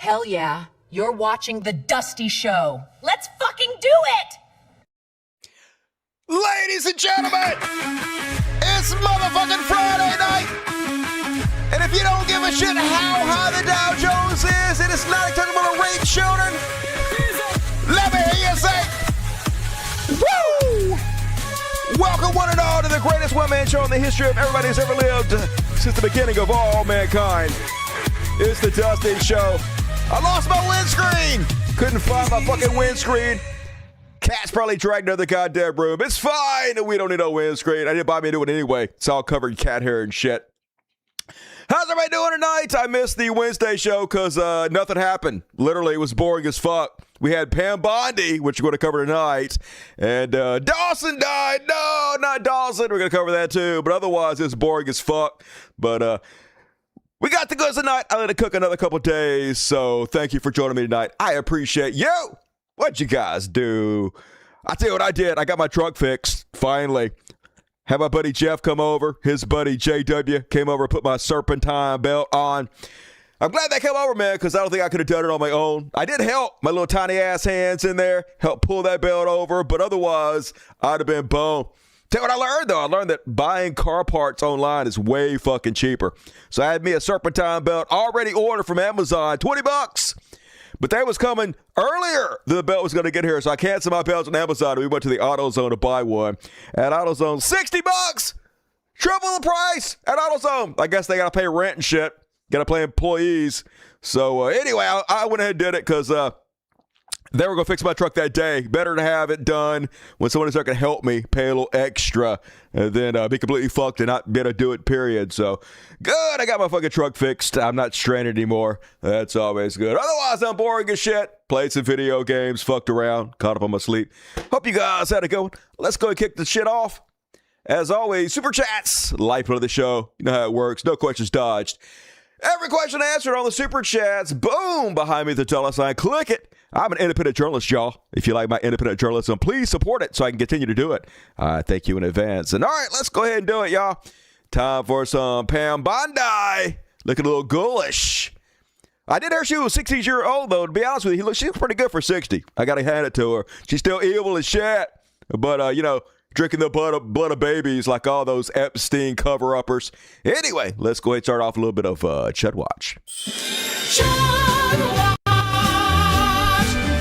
Hell yeah. You're watching The Dusty Show. Let's fucking do it! Ladies and gentlemen, it's motherfucking Friday night. And if you don't give a shit how high the Dow Jones is, it is not talking about a rape children. Let me hear you say, woo! Welcome one and all to the greatest one-man show in the history of everybody who's ever lived since the beginning of all mankind. It's the Dusty Show. I lost my windscreen. Couldn't find my fucking windscreen. Cat's probably dragged another goddamn room. It's fine. We don't need no windscreen. I didn't buy me a new one anyway. It's all covered in cat hair and shit. How's everybody doing tonight? I missed the Wednesday show because nothing happened. Literally, it was boring as fuck. We had Pam Bondi, which we're going to cover tonight. And Dawson died. No, not Dawson. We're going to cover that too. But otherwise, it's boring as fuck. But we got the goods tonight. I let it cook another couple days. So thank you for joining me tonight. I appreciate you. What'd you guys do? I tell you what I did. I got my truck fixed, finally. Had my buddy Jeff come over. His buddy JW came over and put my serpentine belt on. I'm glad they came over, man, because I don't think I could have done it on my own. I did help. My little tiny ass hands in there help pull that belt over, but otherwise, I'd have been boned. Tell you what I learned, though. I learned that buying car parts online is way fucking cheaper. So I had me a serpentine belt already ordered from Amazon, $20. But that was coming earlier than the belt was going to get here, so I canceled my belts on Amazon, and we went to the AutoZone to buy one. At AutoZone, $60! Triple the price at AutoZone. I guess they got to pay rent and shit. Got to pay employees. So anyway, I went ahead and did it because they were going to fix my truck that day. Better to have it done when someone is there can help me, pay a little extra, and then be completely fucked and not be able to do it, period. So, good. I got my fucking truck fixed. I'm not stranded anymore. That's always good. Otherwise, I'm boring as shit. Played some video games, fucked around, caught up on my sleep. Hope you guys had it going. Let's go and kick the shit off. As always, super chats, lifeblood of the show. You know how it works. No questions dodged. Every question answered on the super chats. Boom! Behind me, the dollar sign. Click it. I'm an independent journalist, y'all. If you like my independent journalism, please support it so I can continue to do it. Thank you in advance. And all right, let's go ahead and do it, y'all. Time for some Pam Bondi. Looking a little ghoulish. I did hear she was 60-year-old, though. To be honest with you, she looks pretty good for 60. I got to hand it to her. She's still evil as shit. But, drinking the blood of babies like all those Epstein cover-uppers. Anyway, let's go ahead and start off a little bit of Chud Watch. Chud Watch.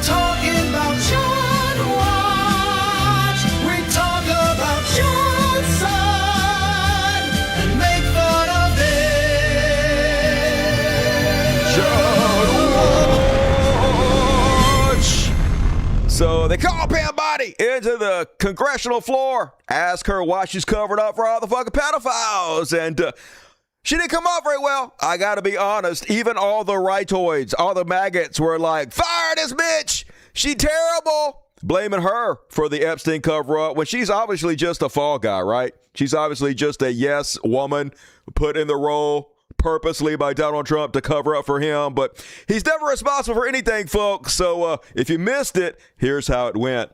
Talking about Chud Watch. We talk about Chud's son and make fun of it. Chud Watch. So they call Pam Bondi into the congressional floor, ask her why she's covered up for all the fucking pedophiles, and she didn't come off very well. I gotta be honest, even all the rightoids, all the maggots were like, fire this bitch, she terrible, blaming her for the Epstein cover-up when she's obviously just a fall guy, right? She's obviously just a yes woman put in the role purposely by Donald Trump to cover up for him, but he's never responsible for anything, folks. So if you missed it, here's how it went.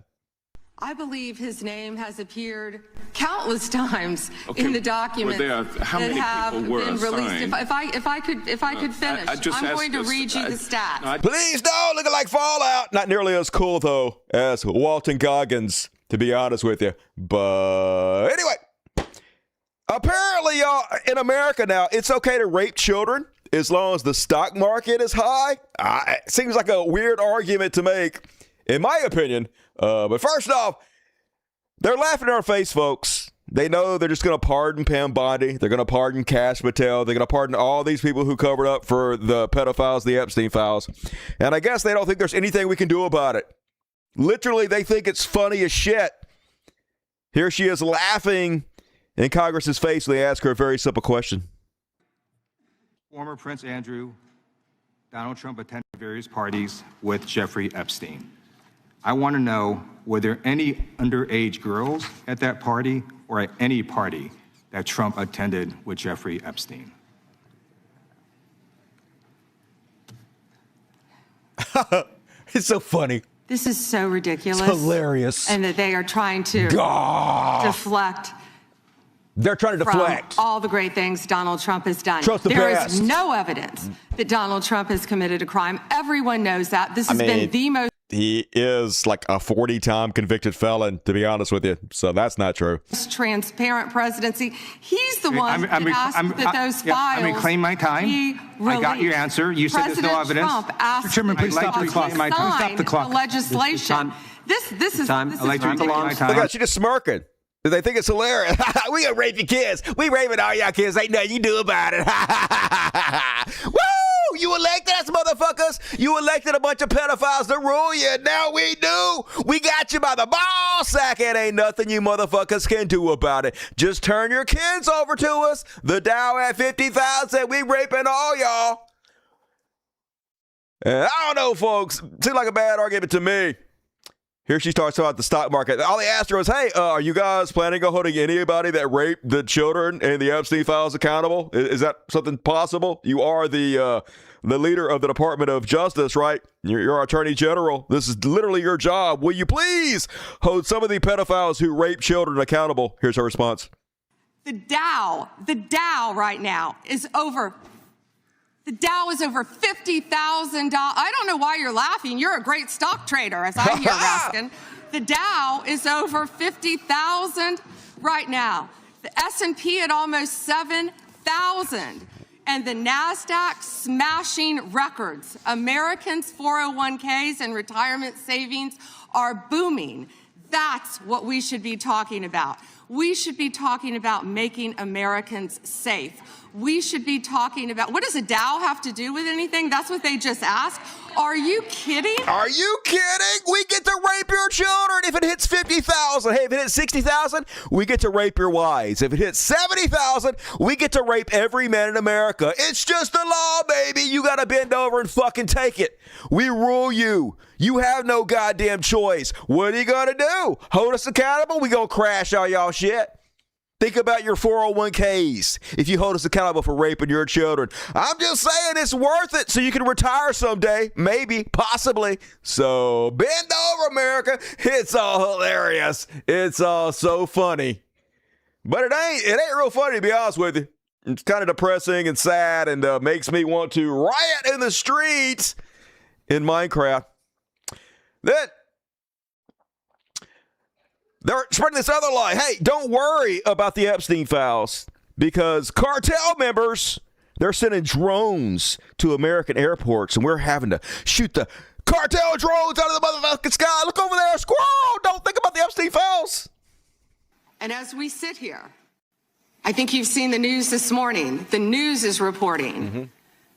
I believe his name has appeared countless times in the documents that have been released. If I could finish, I'm going to read you the stats. Please don't. Looking like Fallout. Not nearly as cool, though, as Walton Goggins, to be honest with you. But anyway, apparently, y'all, in America now, it's okay to rape children as long as the stock market is high. It seems like a weird argument to make, in my opinion. But first off, they're laughing in our face, folks. They know they're just going to pardon Pam Bondi. They're going to pardon Cash Patel. They're going to pardon all these people who covered up for the pedophiles, the Epstein files. And I guess they don't think there's anything we can do about it. Literally, they think it's funny as shit. Here she is laughing in Congress's face when they ask her a very simple question. Former Prince Andrew, Donald Trump attended various parties with Jeffrey Epstein. I want to know, were there any underage girls at that party or at any party that Trump attended with Jeffrey Epstein? It's so funny. This is so ridiculous. It's hilarious. And that they are trying to deflect They're trying to deflect. From all the great things Donald Trump has done. There is no evidence that Donald Trump has committed a crime. Everyone knows that. This has been the most... He is like a 40-time convicted felon, to be honest with you. So that's not true. Transparent presidency. He's the one that asked that those files... I'm reclaiming my time. I got your answer. You said there's no evidence. Trump asked Chairman, please stop the clock. Stop the clock. Legislation. This is ridiculous. Look at, she just smirking. They think it's hilarious. We gonna rape your kids. We raping all y'all kids. Ain't nothing you do about it. Woo! You elected us, motherfuckers. You elected a bunch of pedophiles to rule you. Now we do. We got you by the ball sack. It ain't nothing you motherfuckers can do about it. Just turn your kids over to us. The Dow at 50,000. We raping all y'all. And I don't know, folks. Seems like a bad argument to me. Here she talks about the stock market. All they asked her was, hey, are you guys planning on holding anybody that raped the children and the Epstein files accountable? Is that something possible? You are the leader of the Department of Justice, right? You're our Attorney General. This is literally your job. Will you please hold some of the pedophiles who rape children accountable? Here's her response. The Dow right now is over... The Dow is over $50,000. I don't know why you're laughing. You're a great stock trader, as I hear Raskin. The Dow is over 50,000 right now. The S&P at almost 7,000. And the NASDAQ smashing records. Americans' 401ks and retirement savings are booming. That's what we should be talking about. We should be talking about making Americans safe. We should be talking about, what does a Dow have to do with anything? That's what they just asked. Are you kidding? Are you kidding? We get to rape your children if it hits 50,000. Hey, if it hits 60,000, we get to rape your wives. If it hits 70,000, we get to rape every man in America. It's just the law, baby. You got to bend over and fucking take it. We rule you. You have no goddamn choice. What are you going to do? Hold us accountable? We going to crash all y'all shit. Think about your 401ks if you hold us accountable for raping your children. I'm just saying it's worth it so you can retire someday. Maybe, possibly. So bend over, America. It's all hilarious. It's all so funny. But it ain't real funny, to be honest with you. It's kind of depressing and sad and makes me want to riot in the streets in Minecraft. Then they're spreading this other lie. Hey, don't worry about the Epstein files because cartel members, they're sending drones to American airports and we're having to shoot the cartel drones out of the motherfucking sky. Look over there, squirrel. Don't think about the Epstein files. And as we sit here, I think you've seen the news this morning. The news is reporting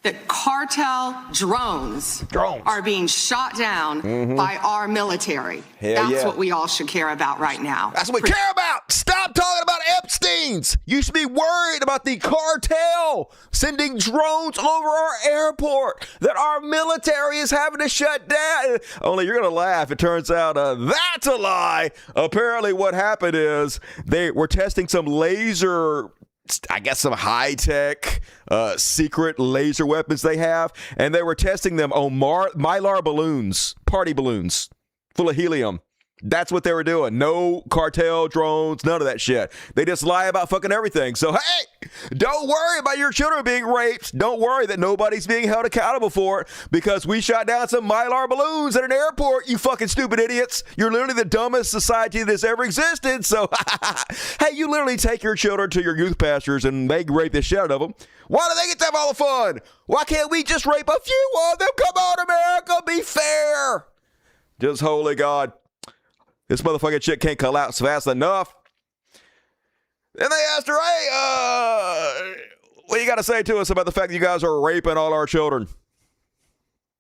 that cartel drones are being shot down by our military. That's what we all should care about right now. That's what we care about. Stop talking about Epstein's. You should be worried about the cartel sending drones over our airport that our military is having to shut down. Only you're going to laugh. It turns out that's a lie. Apparently what happened is they were testing some laser, I guess some high-tech secret laser weapons they have, and they were testing them on mylar balloons, party balloons, full of helium. That's what they were doing. No cartel drones, none of that shit. They just lie about fucking everything. So, hey, don't worry about your children being raped. Don't worry that nobody's being held accountable for it because we shot down some mylar balloons at an airport, you fucking stupid idiots. You're literally the dumbest society that's ever existed. So, hey, you literally take your children to your youth pastors and they rape the shit out of them. Why do they get to have all the fun? Why can't we just rape a few of them? Come on, America, be fair. Just holy God. This motherfucking chick can't collapse fast enough. Then they asked her, hey, what you got to say to us about the fact that you guys are raping all our children?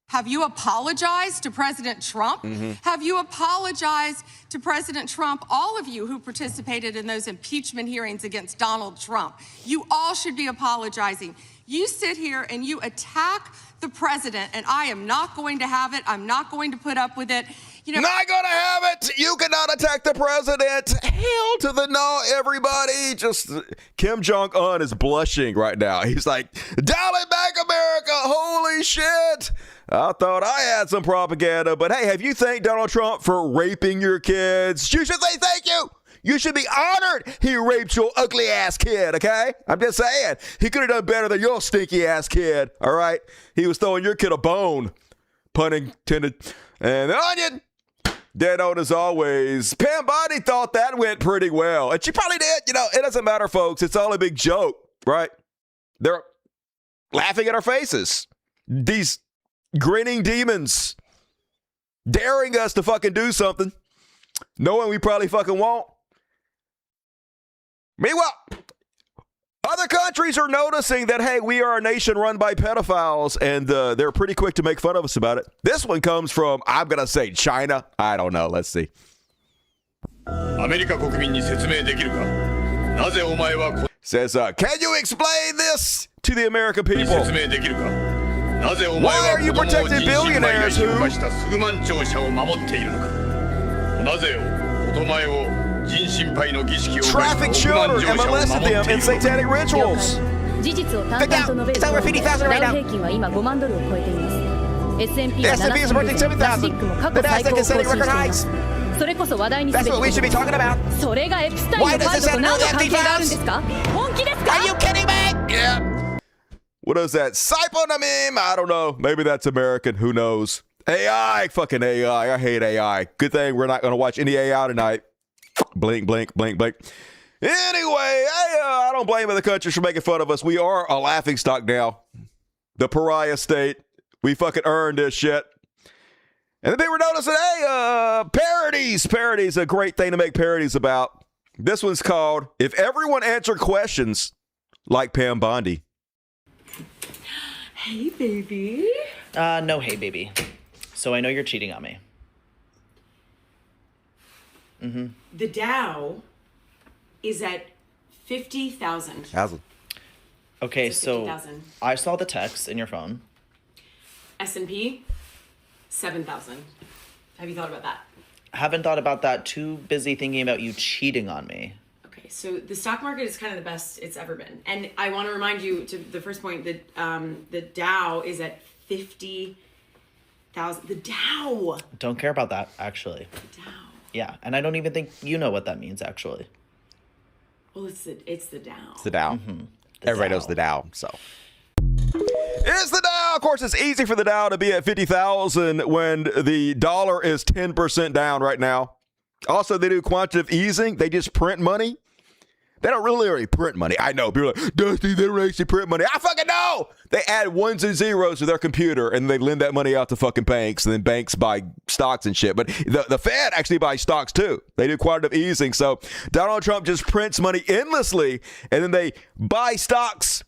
Have you apologized to President Trump? Have you apologized to President Trump, all of you who participated in those impeachment hearings against Donald Trump? You all should be apologizing. You sit here and you attack the president, and I am not going to have it. I'm not going to put up with it. You know, not gonna have it. You cannot attack the president. Hell to the no, everybody. Just Kim Jong-un is blushing right now. He's like, dial it back, America. Holy shit. I thought I had some propaganda, but hey, have you thanked Donald Trump for raping your kids? You should say thank you. You should be honored he raped your ugly ass kid, okay? I'm just saying. He could have done better than your stinky ass kid, all right? He was throwing your kid a bone, pun intended. And the Onion, dead on as always. Pam Bondi thought that went pretty well. And she probably did. You know, it doesn't matter, folks. It's all a big joke, right? They're laughing at our faces. These grinning demons daring us to fucking do something, knowing we probably fucking won't. Meanwhile, other countries are noticing that, hey, we are a nation run by pedophiles, and they're pretty quick to make fun of us about it. This one comes from, I'm going to say China. I don't know. Let's see. Says, can you explain this to the American people? Why are you protecting billionaires who... traffic children and molested them in satanic rituals? It's over 50,000 right now. The S&P is approaching 7,000. The Nasdaq is setting record highs. That's what we should be talking about. Why does this have no empty files? Are you kidding me? Yeah. What is that? Syponamim? I don't know. Maybe that's American. Who knows? AI. Fucking AI. I hate AI. Good thing we're not going to watch any AI tonight. Blink, blink, blink, blink. Anyway, I don't blame other countries for making fun of us. We are a laughingstock now. The pariah state. We fucking earned this shit. And then they were noticing, hey, parodies. Parodies, a great thing to make parodies about. This one's called, If Everyone Answered Questions Like Pam Bondi. Hey, baby. No, hey, baby. So I know you're cheating on me. Mm-hmm. The Dow is at 50,000. Okay, It's at so 50,000. I saw the text in your phone. S&P, 7,000. Have you thought about that? Haven't thought about that. Too busy thinking about you cheating on me. Okay, so the stock market is kind of the best it's ever been. And I want to remind you, to the first point, that the Dow is at 50,000. The Dow! Don't care about that, actually. The Dow. Yeah, and I don't even think you know what that means, actually. Well, it's the Dow. It's the Dow. Mm-hmm. Everybody knows the Dow, so. It's the Dow. Of course, it's easy for the Dow to be at 50,000 when the dollar is 10% down right now. Also, they do quantitative easing. They just print money. They don't really print money. I know. People are like, Dusty, they don't actually print money. I fucking know. They add ones and zeros to their computer, and they lend that money out to fucking banks, and then banks buy stocks and shit. But the Fed actually buys stocks, too. They do quantitative easing. So Donald Trump just prints money endlessly, and then they buy stocks,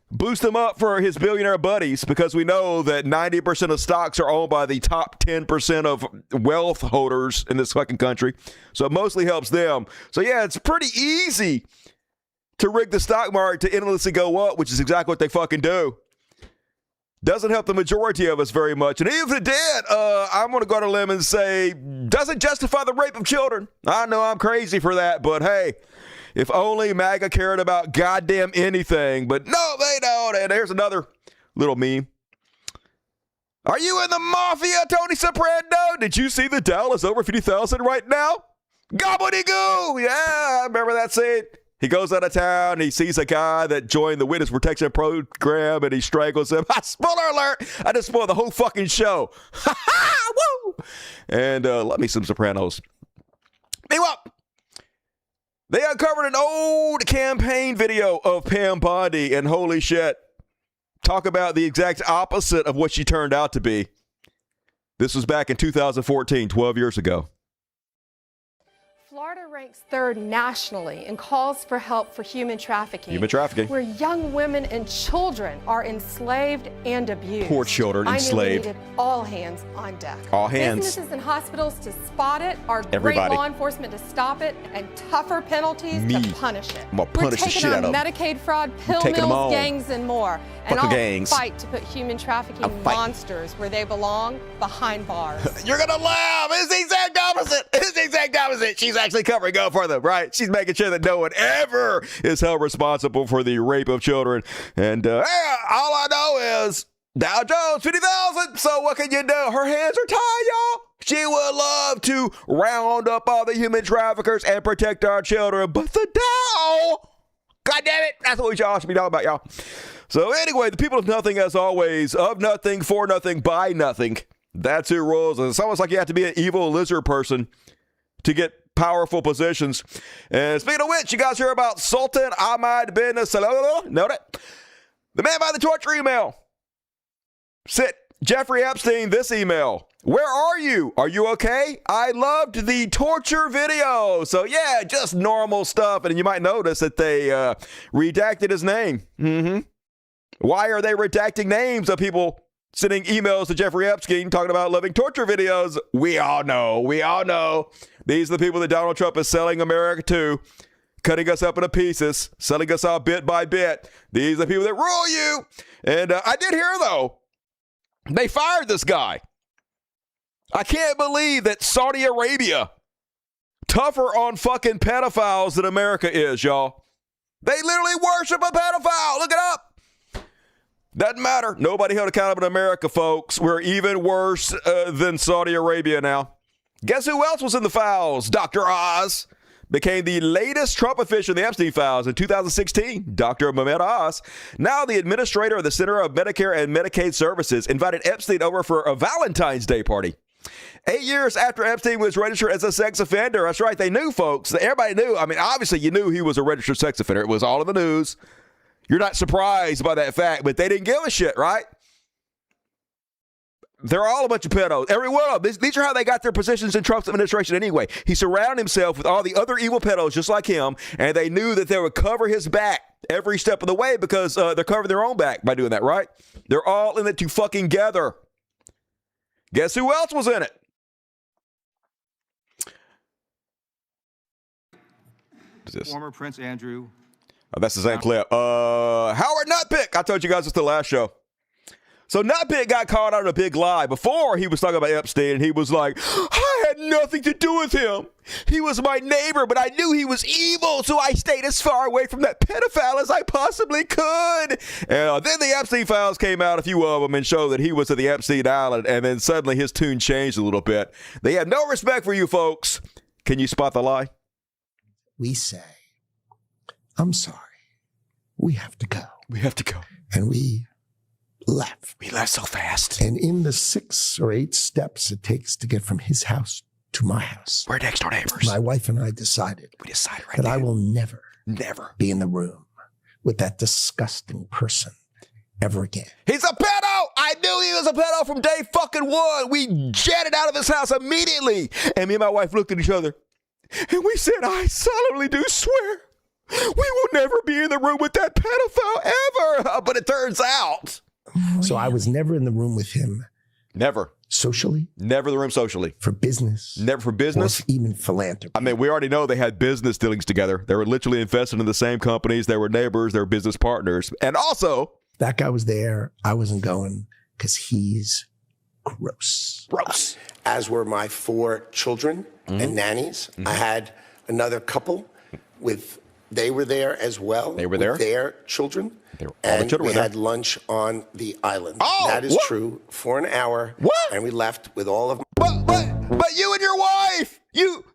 boost them up for his billionaire buddies, because we know that 90% of stocks are owned by the top 10% of wealth holders in this fucking country. So it mostly helps them. So yeah, it's pretty easy to rig the stock market to endlessly go up, which is exactly what they fucking do. Doesn't help the majority of us very much. And even if it did, I'm going to go to a limb and say, doesn't justify the rape of children. I know I'm crazy for that, but hey, if only MAGA cared about goddamn anything. But no, they don't. And here's another little meme. Are you in the mafia, Tony Soprano? Did you see the Dow is over 50,000 right now? Gobbledygoo! Yeah, I remember that scene. He goes out of town, and he sees a guy that joined the witness protection program, and he strangles him. Spoiler alert! I just spoiled the whole fucking show. Ha ha! Woo! And love me some Sopranos. Meanwhile, they uncovered an old campaign video of Pam Bondi, and holy shit, talk about the exact opposite of what she turned out to be. This was back in 2014, 12 years ago. Florida ranks third nationally in calls for help for human trafficking. Human trafficking. Where young women and children are enslaved and abused. Poor children enslaved. I needed all hands on deck. All hands. Businesses and hospitals to spot it, our Everybody. great law enforcement to stop it, and tougher penalties to punish it. I'm gonna punish the shit out of them. We're taking on Medicaid fraud, pill mills, gangs, and more. And I'll fight to put human trafficking monsters where they belong, behind bars. You're gonna laugh. It's the exact opposite. It's the exact opposite. She's actually covering up for them, right? She's making sure that no one ever is held responsible for the rape of children. And all I know is Dow Jones 50,000. So what can you do? Her hands are tied, y'all. She would love to round up all the human traffickers and protect our children. But the Dow, God damn it, that's what y'all should be talking about, y'all. So anyway, the people of nothing, as always, of nothing, for nothing, by nothing. That's who rules. And it's almost like you have to be an evil lizard person to get powerful positions. And speaking of which, you guys hear about Sultan Ahmad bin Salah? Know that? The man by the torture email sent Jeffrey Epstein this email. Where are you? Are you okay? I loved the torture video. So yeah, just normal stuff. And you might notice that they redacted his name. Why are they redacting names of people sending emails to Jeffrey Epstein talking about loving torture videos? We all know. These are the people that Donald Trump is selling America to, cutting us up into pieces, selling us out bit by bit. These are the people that rule you. And I did hear, though, they fired this guy. I can't believe that Saudi Arabia, tougher on fucking pedophiles than America is, y'all. They literally worship a pedophile. Look it up. Doesn't matter. Nobody held accountable in America, folks. We're even worse than Saudi Arabia now. Guess who else was in the files? Dr. Oz became the latest Trump official in the Epstein files in 2016. Dr. Mehmet Oz, now the administrator of the Center of Medicare and Medicaid Services, invited Epstein over for a Valentine's Day party. 8 years after Epstein was registered as a sex offender. That's right. They knew, folks. Everybody knew. I mean, obviously, you knew he was a registered sex offender. It was all in the news. You're not surprised by that fact, but they didn't give a shit, right? They're all a bunch of pedos. Every one of them. These are how they got their positions in Trump's administration anyway. He surrounded himself with all the other evil pedos just like him, and they knew that they would cover his back every step of the way because they're covering their own back by doing that, right? They're all in it to fucking gather. Guess who else was in it? Former Prince Andrew. Oh, that's the same clip. Howard Nutpick. I told you guys this the last show. So Nutpick got caught out in a big lie. Before, he was talking about Epstein, and he was like, I had nothing to do with him. He was my neighbor, but I knew he was evil, so I stayed as far away from that pedophile as I possibly could. And then the Epstein files came out, a few of them, and showed that he was at the Epstein Island, and then suddenly his tune changed a little bit. They have no respect for you folks. Can you spot the lie? We say, I'm sorry. We have to go. We have to go. And we left. We left so fast. And in the 6 or 8 steps it takes to get from his house to my house, we're next door neighbors. My wife and I decided. We decided right that then. I will never be in the room with that disgusting person ever again. He's a pedo! I knew he was a pedo from day fucking one. We jetted out of his house immediately. And me and my wife looked at each other. And we said, I solemnly do swear, we will never be in the room with that pedophile ever. But it turns out. So I was never in the room with him. Never. Socially? Never in the room socially. For business? Never for business? Or even philanthropy? I mean, we already know they had business dealings together. They were literally invested in the same companies. They were neighbors. They were business partners. And also, that guy was there. I wasn't going because he's gross. Gross. As were my 4 children and nannies. I had another couple they were there as well. They were there? With their children. All the children we were there. had lunch on the island. Oh, that is true. For an hour. What? And we left with all of But you and your wife, you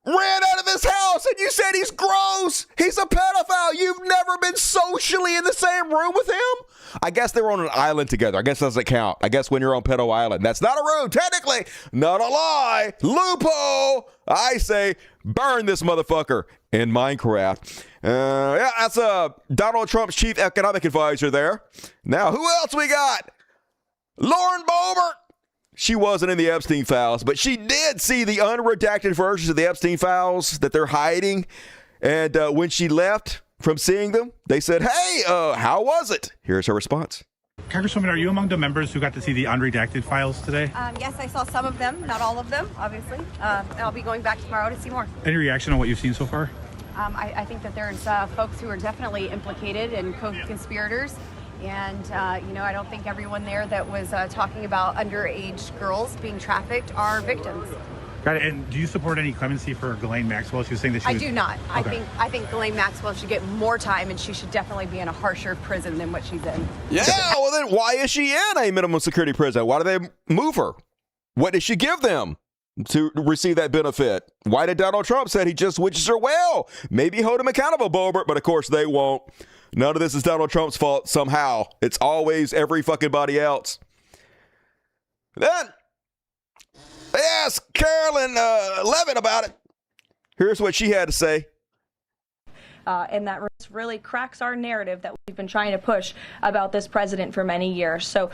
ran out of his house and you said he's gross. He's a pedophile. You've never been socially in the same room with him? I guess they were on an island together. I guess that doesn't count. I guess when you're on Pedo Island, that's not a room, technically. Not a lie. Loophole. I say burn this motherfucker in Minecraft. Yeah, that's Donald Trump's chief economic advisor there. Now, who else we got? Lauren Boebert. She wasn't in the Epstein files, but she did see the unredacted versions of the Epstein files that they're hiding. And when she left from seeing them, they said, hey, how was it? Here's her response. Congresswoman, are you among the members who got to see the unredacted files today? Yes, I saw some of them, not all of them, obviously. I'll be going back tomorrow to see more. Any reaction on what you've seen so far? I think that there's folks who are definitely implicated and co-conspirators. And, I don't think everyone there that was talking about underage girls being trafficked are victims. Got it. And do you support any clemency for Ghislaine Maxwell? She was saying that she I do not. Okay. I think Ghislaine Maxwell should get more time, and she should definitely be in a harsher prison than what she's in. Yeah, well then why is she in a minimum security prison? Why do they move her? What did she give them? to receive that benefit. Why did Donald Trump say he just wishes her well? Maybe hold him accountable, Bobert, but of course they won't. None of this is Donald Trump's fault somehow. It's always every fucking body else. Then they asked Carolyn Levitt about it. Here's what she had to say. And that really cracks our narrative that we've been trying to push about this president for many years. So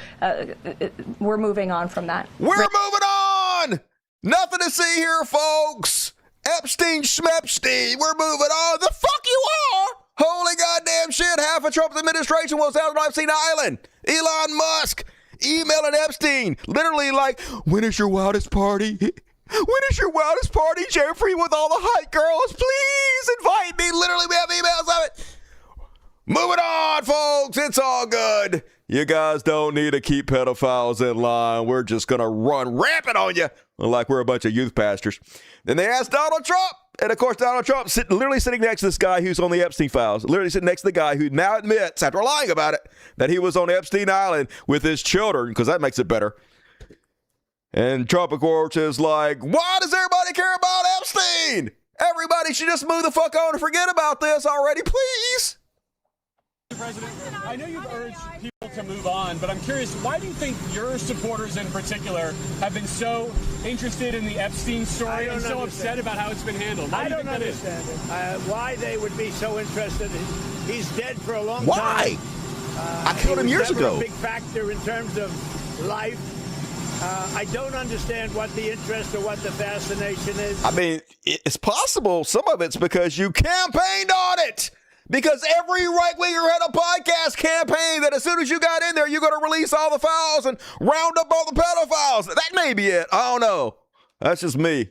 we're moving on from that. We're moving on! Nothing to see here, folks. Epstein Schmepstein. We're moving on. The fuck you are! Holy goddamn shit. Half of Trump's administration was out on Epstein Island. Elon Musk emailing Epstein. Literally like, when is your wildest party? When is your wildest party, Jeffrey, with all the hot girls? Please invite me. Literally, we have emails of it. Moving on, folks. It's all good. You guys don't need to keep pedophiles in line. We're just going to run rampant on you like we're a bunch of youth pastors. Then they asked Donald Trump. And, of course, Donald Trump literally sitting next to this guy who's on the Epstein files. Literally sitting next to the guy who now admits, after lying about it, that he was on Epstein Island with his children, because that makes it better. And Trump, of course, is like, why does everybody care about Epstein? Everybody should just move the fuck on and forget about this already, please. President, I know you've urged people to move on, but I'm curious, why do you think your supporters in particular have been so interested in the Epstein story and so upset about how it's been handled? I don't understand it. Why they would be so interested. He's dead for a long time. Why? I killed him years ago. A big factor in terms of life. I don't understand what the interest or what the fascination is. I mean, it's possible some of it's because you campaigned on it. Because every right-winger had a podcast campaign that as soon as you got in there, you're going to release all the files and round up all the pedophiles. That may be it. I don't know. That's just me.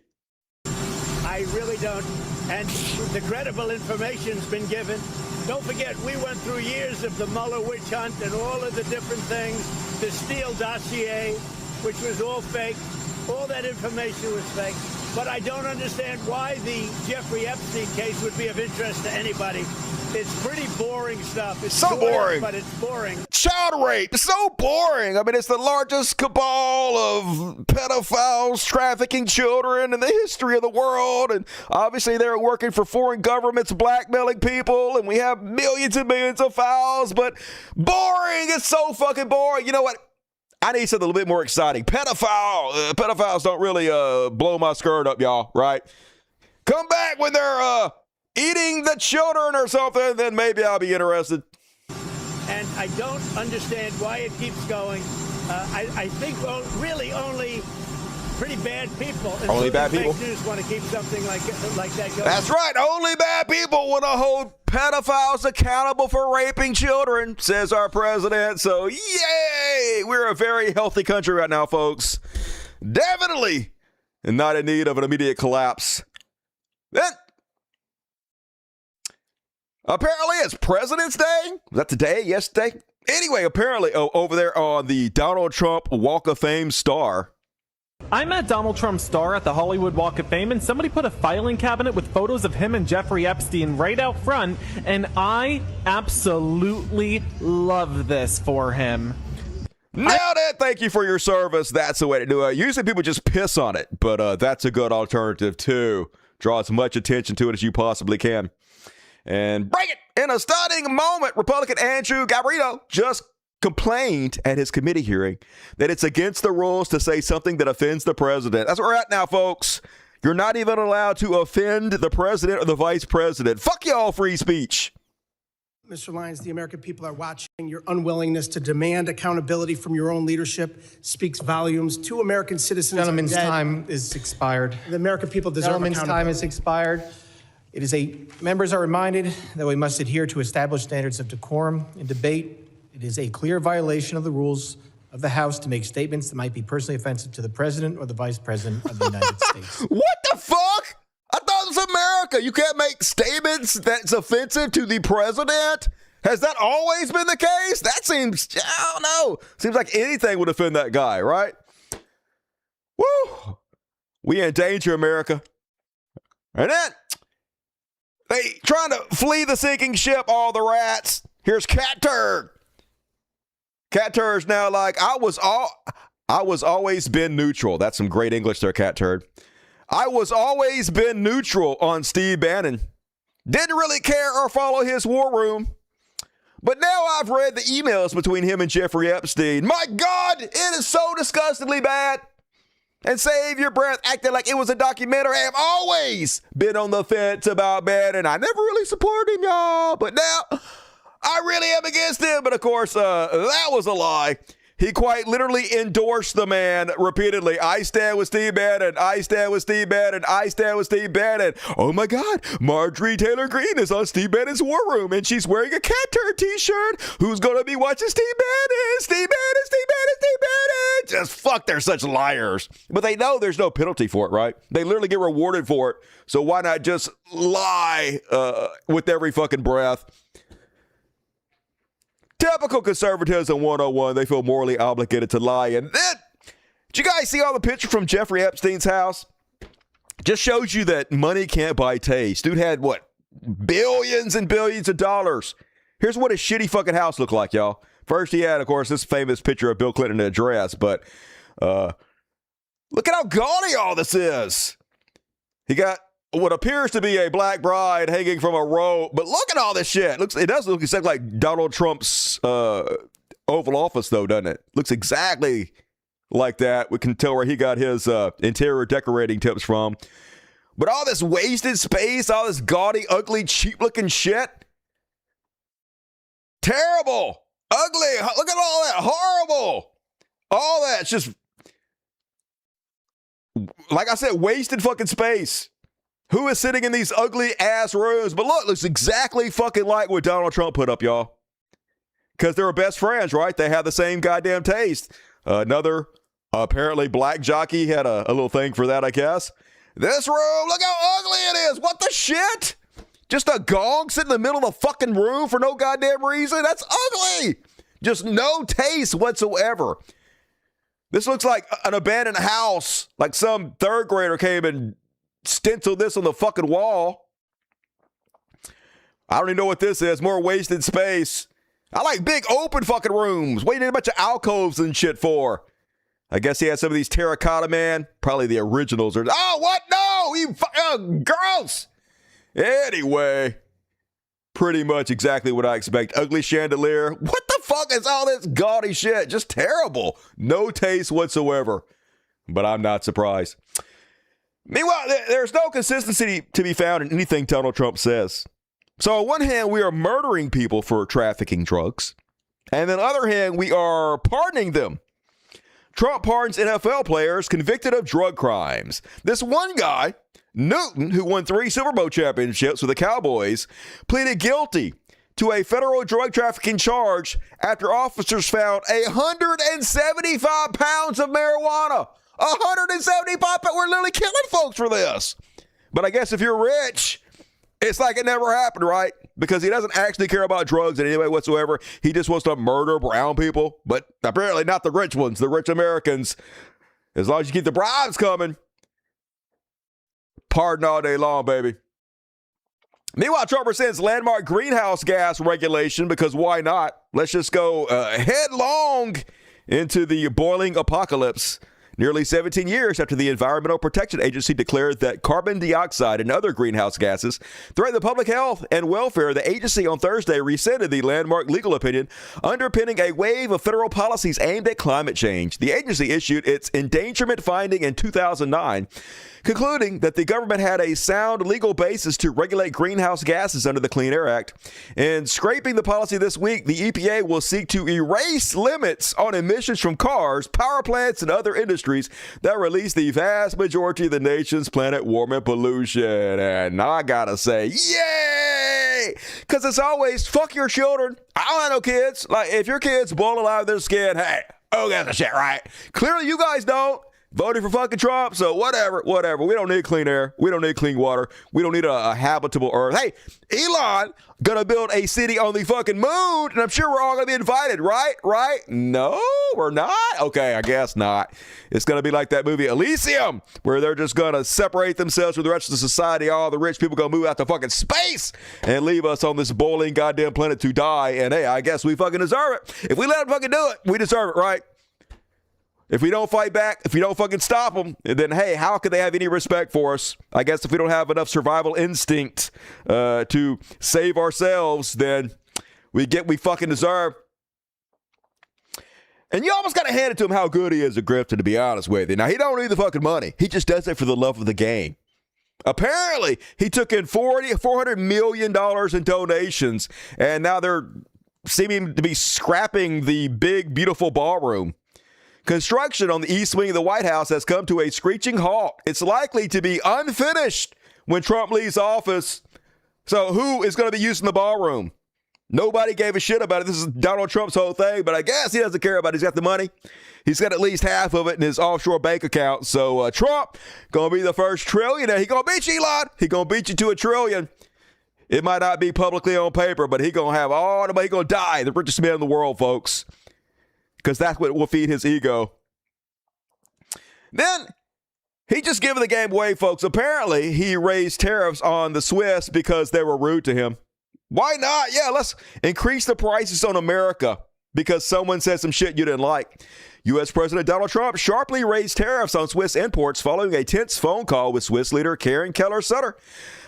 I really don't. And the credible information's been given. Don't forget, we went through years of the Mueller witch hunt and all of the different things, the Steele dossier, which was all fake. All that information was fake. But I don't understand why the Jeffrey Epstein case would be of interest to anybody. It's pretty boring stuff. It's so boring. But it's boring. Child rape. It's so boring. I mean, it's the largest cabal of pedophiles trafficking children in the history of the world. And obviously they're working for foreign governments, blackmailing people. And we have millions and millions of files. But boring. It's so fucking boring. You know what? I need something a little bit more exciting. Pedophiles don't really blow my skirt up, y'all, right? Come back when they're eating the children or something, then maybe I'll be interested. And I don't understand why it keeps going. I think really only pretty bad people. Only bad people? Fake news want to keep something like that going. That's right. Only bad people want to hold pedophiles accountable for raping children, says our president. So, yay! We're a very healthy country right now, folks. Definitely not in need of an immediate collapse. Then, apparently it's President's Day. Was that today? Yesterday? Anyway, apparently over there on the Donald Trump Walk of Fame star. I met Donald Trump's star at the Hollywood Walk of Fame, and somebody put a filing cabinet with photos of him and Jeffrey Epstein right out front, and I absolutely love this for him. Nailed it! Thank you for your service. That's the way to do it. Usually people just piss on it, but that's a good alternative too. Draw as much attention to it as you possibly can. And break it! In a stunning moment, Republican Andrew Garrido just complained at his committee hearing that it's against the rules to say something that offends the president. That's where we're at now, folks. You're not even allowed to offend the president or the vice president. Fuck y'all, free speech. Mr. Lyons, the American people are watching. Your unwillingness to demand accountability from your own leadership speaks volumes. 2 American citizens Gentleman's time is expired. The American people deserve accountability. Gentleman's time is expired. Members are reminded that we must adhere to established standards of decorum in debate. It is a clear violation of the rules of the House to make statements that might be personally offensive to the President or the Vice President of the United States. What the fuck? I thought it was America. You can't make statements that's offensive to the President? Has that always been the case? That seems, I don't know. Seems like anything would offend that guy, right? Woo! We in danger, America. And then, they trying to flee the sinking ship, all the rats. Here's Cat Turd. Cat Turd's now like, I I was always been neutral. That's some great English there, cat turd. I was always been neutral on Steve Bannon. Didn't really care or follow his war room. But now I've read the emails between him and Jeffrey Epstein. My God, it is so disgustingly bad. And save your breath, acting like it was a documentary. I have always been on the fence about Bannon. I never really supported him, y'all. But now I really am against him. But of course, that was a lie. He quite literally endorsed the man repeatedly. I stand with Steve Bannon. I stand with Steve Bannon. I stand with Steve Bannon. Oh my God, Marjorie Taylor Greene is on Steve Bannon's war room and she's wearing a cat turd t-shirt. Who's going to be watching Steve Bannon? Steve Bannon, Steve Bannon, Steve Bannon. Just fuck, they're such liars. But they know there's no penalty for it, right? They literally get rewarded for it. So why not just lie with every fucking breath? Typical conservatism 101. They feel morally obligated to lie. And then, did you guys see all the picture from Jeffrey Epstein's house? Just shows you that money can't buy taste. Dude had, what, billions and billions of dollars. Here's what his shitty fucking house looked like, y'all. First, he had, of course, this famous picture of Bill Clinton in a dress. But look at how gaudy all this is. He got what appears to be a black bride hanging from a rope, but look at all this shit. It does look exactly like Donald Trump's Oval Office, though, doesn't it? Looks exactly like that. We can tell where he got his interior decorating tips from. But all this wasted space, all this gaudy, ugly, cheap-looking shit. Terrible. Ugly. Look at all that. Horrible. All that's just, like I said, wasted fucking space. Who is sitting in these ugly ass rooms? But look, looks exactly fucking like what Donald Trump put up, y'all. Because they were best friends, right? They have the same goddamn taste. Another apparently black jockey had a little thing for that, I guess. This room, look how ugly it is. What the shit? Just a gong sitting in the middle of the fucking room for no goddamn reason? That's ugly. Just no taste whatsoever. This looks like an abandoned house. Like some third grader came and stenciled this on the fucking wall. I don't even know what this is. More wasted space. I like big open fucking rooms. What do you need a bunch of alcoves and shit for? I guess he had some of these terracotta, man. Probably the originals. Oh, what? No! You gross! Anyway, pretty much exactly what I expect. Ugly chandelier. What the fuck is all this gaudy shit? Just terrible. No taste whatsoever. But I'm not surprised. Meanwhile, there's no consistency to be found in anything Donald Trump says. So on one hand, we are murdering people for trafficking drugs. And on the other hand, we are pardoning them. Trump pardons NFL players convicted of drug crimes. This one guy, Newton, who won 3 Super Bowl championships with the Cowboys, pleaded guilty to a federal drug trafficking charge after officers found 175 pounds of marijuana. 175, but we're literally killing folks for this. But I guess if you're rich, it's like it never happened, right? Because he doesn't actually care about drugs in any way whatsoever. He just wants to murder brown people, but apparently not the rich ones, the rich Americans. As long as you keep the bribes coming, pardon all day long, baby. Meanwhile, Trump rescinds landmark greenhouse gas regulation because why not? Let's just go headlong into the boiling apocalypse. Nearly 17 years after the Environmental Protection Agency declared that carbon dioxide and other greenhouse gases threaten the public health and welfare, the agency on Thursday rescinded the landmark legal opinion underpinning a wave of federal policies aimed at climate change. The agency issued its endangerment finding in 2009, concluding that the government had a sound legal basis to regulate greenhouse gases under the Clean Air Act. In scraping the policy this week, the EPA will seek to erase limits on emissions from cars, power plants, and other industries that release the vast majority of the nation's planet-warming pollution. And I gotta say, yay! Because it's always, fuck your children. I don't have no kids. Like, if your kids boil alive their skin, hey, oh, that's the shit, right? Clearly, you guys don't. Voting for fucking Trump, so whatever. We don't need clean air. We don't need clean water. We don't need a habitable earth. Hey, Elon gonna build a city on the fucking moon, and I'm sure we're all gonna be invited, right? Right? No, we're not? Okay, I guess not. It's gonna be like that movie Elysium, where they're just gonna separate themselves from the rest of the society. All the rich people gonna move out to fucking space and leave us on this boiling goddamn planet to die. And hey, I guess we fucking deserve it. If we let them fucking do it, we deserve it, right? If we don't fight back, if we don't fucking stop them, then, hey, how could they have any respect for us? I guess if we don't have enough survival instinct to save ourselves, then we get we fucking deserve. And you almost got to hand it to him how good he is at grifting, to be honest with you. Now, he don't need the fucking money. He just does it for the love of the game. Apparently, he took in $400 million in donations, and now they're seeming to be scrapping the big, beautiful ballroom. Construction on the east wing of the White House has come to a screeching halt. It's likely to be unfinished when Trump leaves office. So who is going to be using the ballroom? Nobody gave a shit about it. This is Donald Trump's whole thing, but I guess he doesn't care about it. He's got the money. He's got at least half of it in his offshore bank account. So Trump going to be the first trillionaire. He going to beat you, Elon. He going to beat you to $1 trillion. It might not be publicly on paper, but he going to have all the money. He going to die, the richest man in the world, folks. Because that's what will feed his ego. Then, he just giving the game away, folks. Apparently, he raised tariffs on the Swiss because they were rude to him. Why not? Yeah, let's increase the prices on America because someone said some shit you didn't like. U.S. President Donald Trump sharply raised tariffs on Swiss imports following a tense phone call with Swiss leader Karen Keller-Sutter.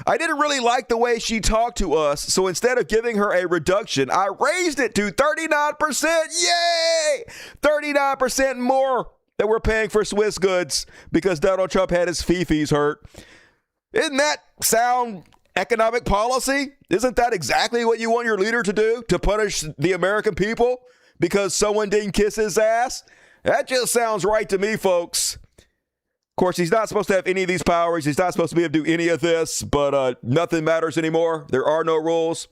I didn't really like the way she talked to us, so instead of giving her a reduction, I raised it to 39%. Yay! 39% more that we're paying for Swiss goods because Donald Trump had his fifis hurt. Isn't that sound economic policy? Isn't that exactly what you want your leader to do? To punish the American people because someone didn't kiss his ass? That just sounds right to me, folks. Of course, he's not supposed to have any of these powers. He's not supposed to be able to do any of this, but nothing matters anymore. There are no rules.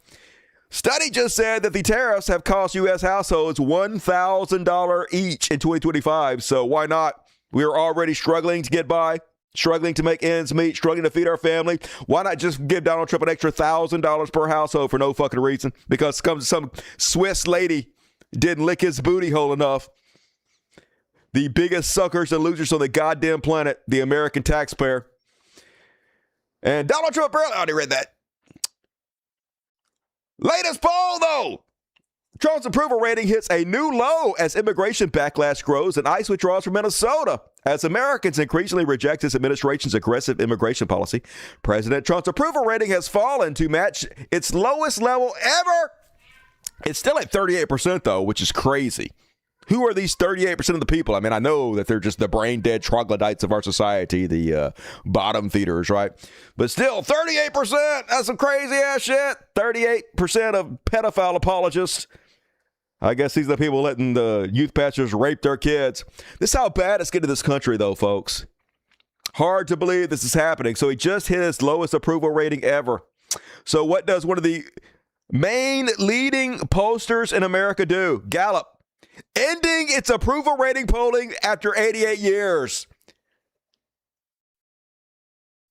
Study just said that the tariffs have cost U.S. households $1,000 each in 2025, so why not? We are already struggling to get by, struggling to make ends meet, struggling to feed our family. Why not just give Donald Trump an extra $1,000 per household for no fucking reason? Because some Swiss lady didn't lick his booty hole enough. The biggest suckers and losers on the goddamn planet, the American taxpayer. And Donald Trump, I already read that. Latest poll, though. Trump's approval rating hits a new low as immigration backlash grows and ICE withdraws from Minnesota. As Americans increasingly reject his administration's aggressive immigration policy, President Trump's approval rating has fallen to match its lowest level ever. It's still at 38%, though, which is crazy. Who are these 38% of the people? I mean, I know that they're just the brain-dead troglodytes of our society, the bottom feeders, right? But still, 38%, that's some crazy-ass shit. 38% of pedophile apologists. I guess these are the people letting the youth pastors rape their kids. This is how bad it's getting in this country, though, folks. Hard to believe this is happening. So he just hit his lowest approval rating ever. So what does one of the main leading pollsters in America do? Gallup. Ending its approval rating polling after 88 years.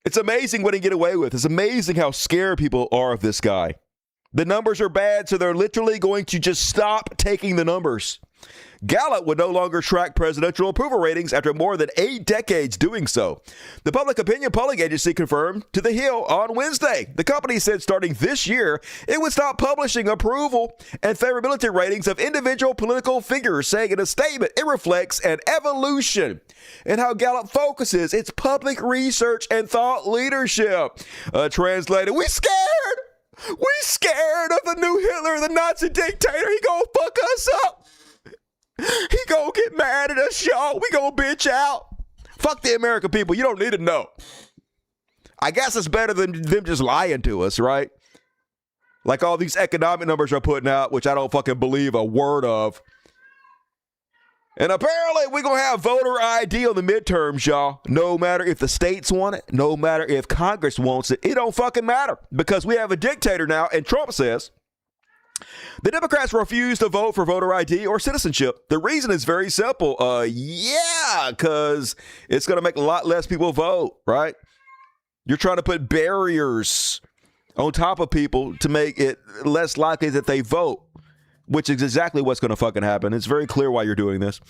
It's amazing what he get away with. It's amazing how scared people are of this guy. The numbers are bad, so they're literally going to just stop taking the numbers. Gallup would no longer track presidential approval ratings after more than 8 decades doing so. The public opinion polling agency confirmed to The Hill on Wednesday. The company said starting this year, it would stop publishing approval and favorability ratings of individual political figures, saying in a statement it reflects an evolution in how Gallup focuses its public research and thought leadership. Translated, we scared! We scared of the new Hitler, the Nazi dictator. He gonna fuck us up. He gonna get mad at us, y'all. We gonna bitch out. Fuck the American people. You don't need to know. I guess it's better than them just lying to us, right? Like all these economic numbers are putting out, which I don't fucking believe a word of. And apparently we're going to have voter ID on the midterms, y'all. No matter if the states want it, no matter if Congress wants it, it don't fucking matter. Because we have a dictator now, and Trump says the Democrats refuse to vote for voter ID or citizenship. The reason is very simple. Because it's going to make a lot less people vote, right? You're trying to put barriers on top of people to make it less likely that they vote, which is exactly what's going to fucking happen. It's very clear why you're doing this.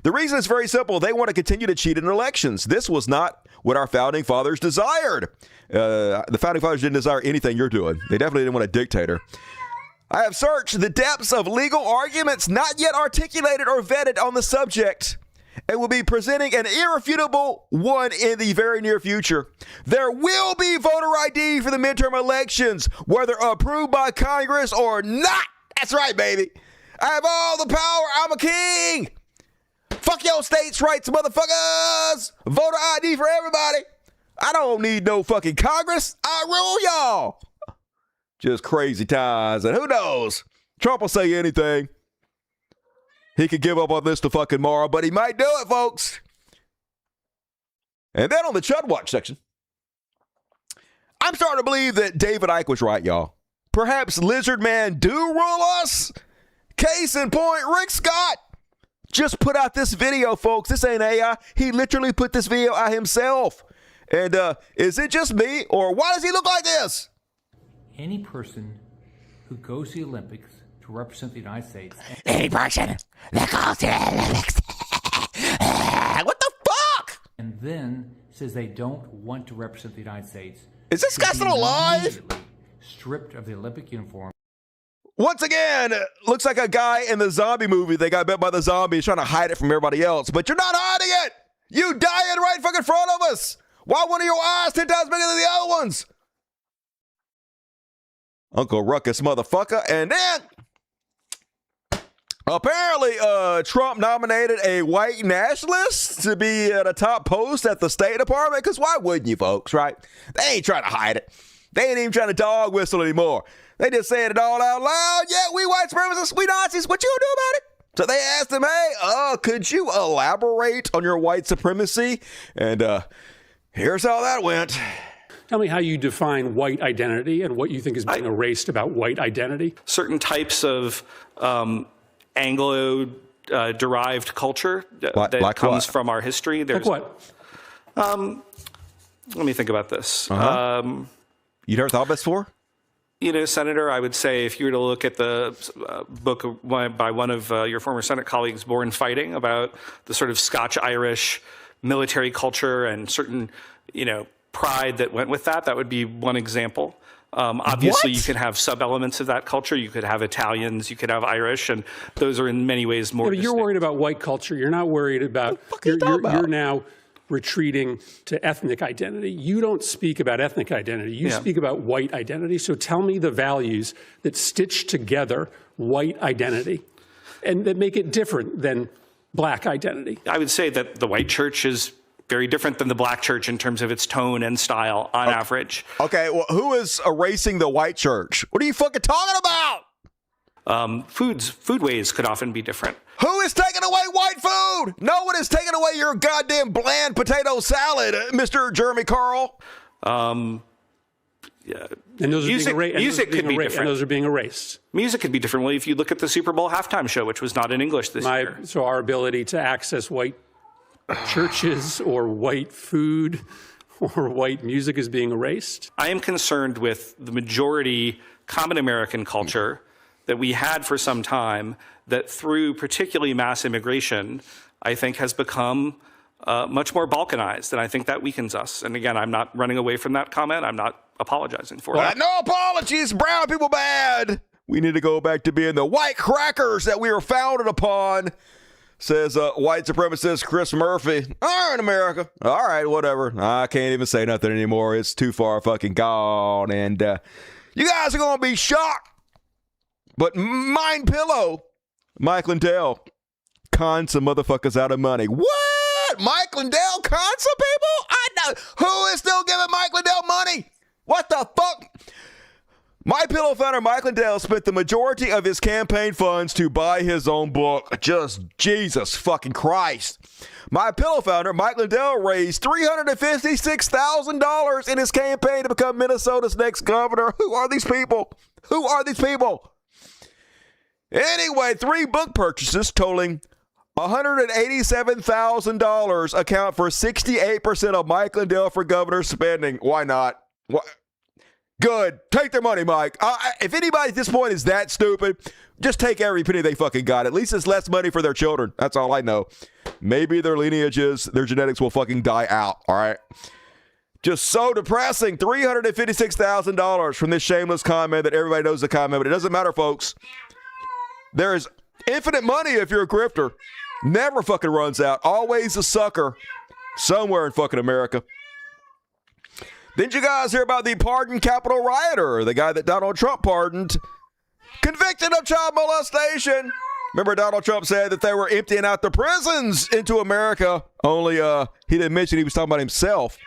The reason is very simple. They want to continue to cheat in elections. This was not what our founding fathers desired. The founding fathers didn't desire anything you're doing. They definitely didn't want a dictator. I have searched the depths of legal arguments not yet articulated or vetted on the subject. and will be presenting an irrefutable one in the very near future. There will be voter ID for the midterm elections, whether approved by Congress or not. That's right, baby. I have all the power. I'm a king. Fuck your states' rights, motherfuckers. Voter ID for everybody. I don't need no fucking Congress. I rule y'all. Just crazy times. And who knows? Trump will say anything. He could give up on this to fucking tomorrow, but he might do it, folks. And then on the Chud Watch section, I'm starting to believe that David Icke was right, y'all. Perhaps Lizard Man do rule us? Case in point, Rick Scott just put out this video, folks. This ain't AI. He literally put this video out himself. And is it just me, or why does he look like this? Any person who goes to the Olympics to represent the United States. Any person that goes to the Olympics. What the fuck? And then says they don't want to represent the United States. Is this guy still alive? Stripped of the Olympic uniform. Once again, looks like a guy in the zombie movie. They got bit by the zombie. He's trying to hide it from everybody else. But you're not hiding it. You dying right in fucking front of us. Why one of your eyes 10 times bigger than the other ones? Uncle Ruckus, motherfucker. And then, apparently, Trump nominated a white nationalist to be at a top post at the State Department. Because why wouldn't you, folks, right? They ain't trying to hide it. They ain't even trying to dog whistle anymore. They just saying it all out loud. Yeah, we white supremacists, we Nazis. What you gonna do about it? So they asked him, hey, could you elaborate on your white supremacy? And here's how that went. Tell me how you define white identity and what you think is being erased about white identity. Certain types of Anglo-derived culture that comes from our history. Like what? Let me think about this. You never thought about this before? You know, Senator, I would say if you were to look at the book by one of your former Senate colleagues, Born Fighting, about the sort of Scotch-Irish military culture and certain, pride that went with that, that would be one example. Obviously, you could have sub-elements of that culture. You could have Italians, you could have Irish, and those are in many ways more distinct. You're worried about white culture. You're not worried about, you're now retreating to ethnic identity. You don't speak about ethnic identity. You speak about white identity. So tell me the values that stitch together white identity and that make it different than black identity. I would say that the white church is very different than the black church in terms of its tone and style on average. Okay, well, who is erasing the white church? What are you fucking talking about? Foodways could often be different. Who is taking away white food? No one is taking away your goddamn bland potato salad, Mr. Jeremy Carl. And those music could be different. And those are being erased. Music could be different. Well, if you look at the Super Bowl halftime show, which was not in English this year. So our ability to access white churches or white food or white music is being erased? I am concerned with the majority common American culture that we had for some time that through particularly mass immigration, I think has become much more balkanized, and I think that weakens us. And again, I'm not running away from that comment. I'm not apologizing for it. No apologies, brown people bad. We need to go back to being the white crackers that we were founded upon, says white supremacist Chris Murphy. All right, America. All right, whatever. I can't even say nothing anymore. It's too far fucking gone. And you guys are going to be shocked. But Mind Pillow, Mike Lindell, conned some motherfuckers out of money. What? Mike Lindell conned some people? I know. Who is still giving Mike Lindell money? What the fuck? My Pillow founder Mike Lindell spent the majority of his campaign funds to buy his own book. Just Jesus fucking Christ. My Pillow founder Mike Lindell raised $356,000 in his campaign to become Minnesota's next governor. Who are these people? Who are these people? Anyway, 3 book purchases totaling $187,000 account for 68% of Mike Lindell for governor spending. Why not? What? Good. Take their money, Mike. If anybody at this point is that stupid, just take every penny they fucking got. At least it's less money for their children. That's all I know. Maybe their lineages, their genetics will fucking die out, all right? Just so depressing. $356,000 from this shameless comment that everybody knows the comment, but it doesn't matter, folks. There is infinite money if you're a grifter. Never fucking runs out. Always a sucker somewhere in fucking America. Didn't you guys hear about the pardoned Capitol rioter, the guy that Donald Trump pardoned, convicted of child molestation? Remember Donald Trump said that they were emptying out the prisons into America, only he didn't mention he was talking about himself.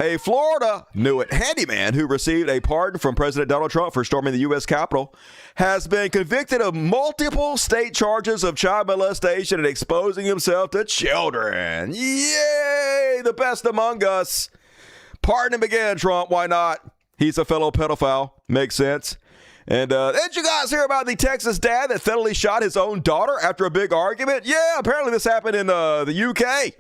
A Florida handyman who received a pardon from President Donald Trump for storming the U.S. Capitol has been convicted of multiple state charges of child molestation and exposing himself to children. Yay! The best among us. Pardon him again, Trump. Why not? He's a fellow pedophile. Makes sense. And did you guys hear about the Texas dad that fatally shot his own daughter after a big argument? Yeah, apparently this happened in the UK.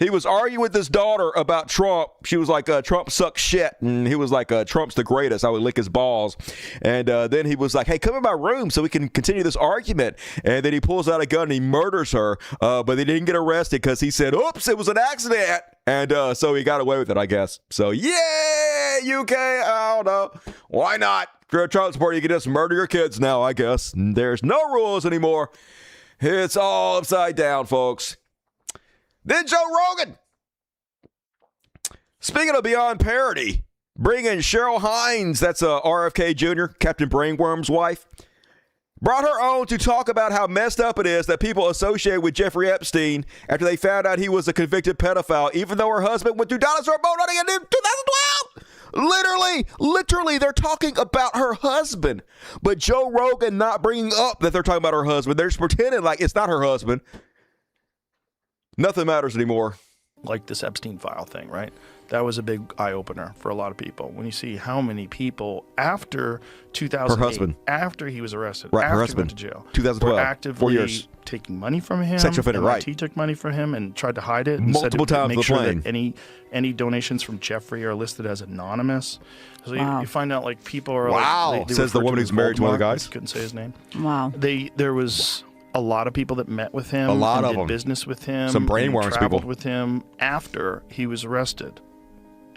He was arguing with his daughter about Trump. She was like, Trump sucks shit. And he was like, Trump's the greatest. I would lick his balls. And then he was like, hey, come in my room so we can continue this argument. And then he pulls out a gun and he murders her. But they didn't get arrested because he said, oops, it was an accident. And so he got away with it, I guess. So, yeah, UK, I don't know. Why not? If you're a Trump supporter, you can just murder your kids now, I guess. There's no rules anymore. It's all upside down, folks. Then Joe Rogan, speaking of beyond parody, bringing Cheryl Hines, that's RFK Jr., Captain Brainworm's wife, brought her on to talk about how messed up it is that people associate with Jeffrey Epstein after they found out he was a convicted pedophile, even though her husband went through dinosaur boat hunting in 2012. Literally, they're talking about her husband. But Joe Rogan not bringing up that they're talking about her husband. They're just pretending like it's not her husband. Nothing matters anymore. Like this Epstein file thing, right? That was a big eye-opener for a lot of people. When you see how many people after 2008, her husband, after he was arrested, right, after her he husband, went to jail, 2012, were actively 4 years. Taking money from him. Sexual offender, right. He took money from him and tried to hide it. And multiple said times make the sure plane. That any donations from Jeffrey are listed as anonymous. So Wow. you find out like people are wow. like, they says the refer woman to who's him as married to one of the Voldemort. guys. Couldn't say his name. Wow. There was a lot of people that met with him. A lot and of did them. business with him. Some brainworms and traveled people. with him after he was arrested,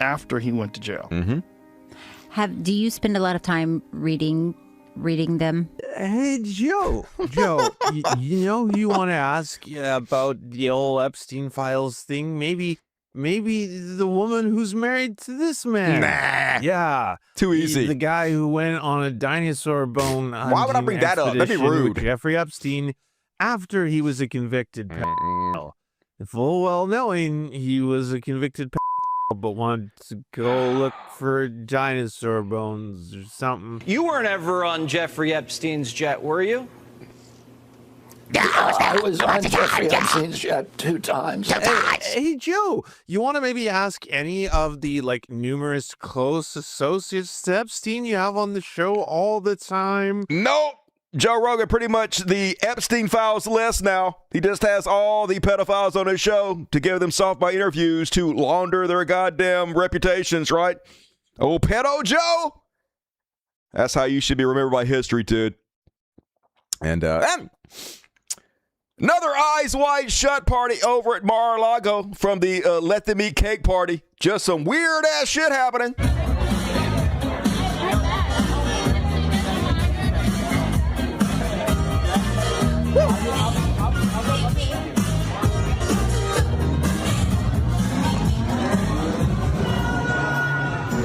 after he went to jail. Mm-hmm. Do you spend a lot of time reading them? Hey, Joe, you know, you want to ask about the old Epstein files thing? Maybe the woman who's married to this man. Nah. Yeah. Too easy. The guy who went on a dinosaur bone Why would I bring that up? That'd be expedition rude. with Jeffrey Epstein after he was a convicted pedophile. Full well knowing he was a convicted pedophile, but wanted to go look for dinosaur bones or something. You weren't ever on Jeffrey Epstein's jet, were you? I was on Jeffrey Epstein's jet 2 times. Hey, Joe, you want to maybe ask any of the numerous close associates to Epstein you have on the show all the time? Nope. Joe Rogan pretty much the Epstein files list now. He just has all the pedophiles on his show to give them softbite interviews to launder their goddamn reputations, right? Oh, pedo Joe. That's how you should be remembered by history, dude. And another eyes wide shut party over at Mar-a-Lago from the Let Them Eat Cake party. Just some weird ass shit happening.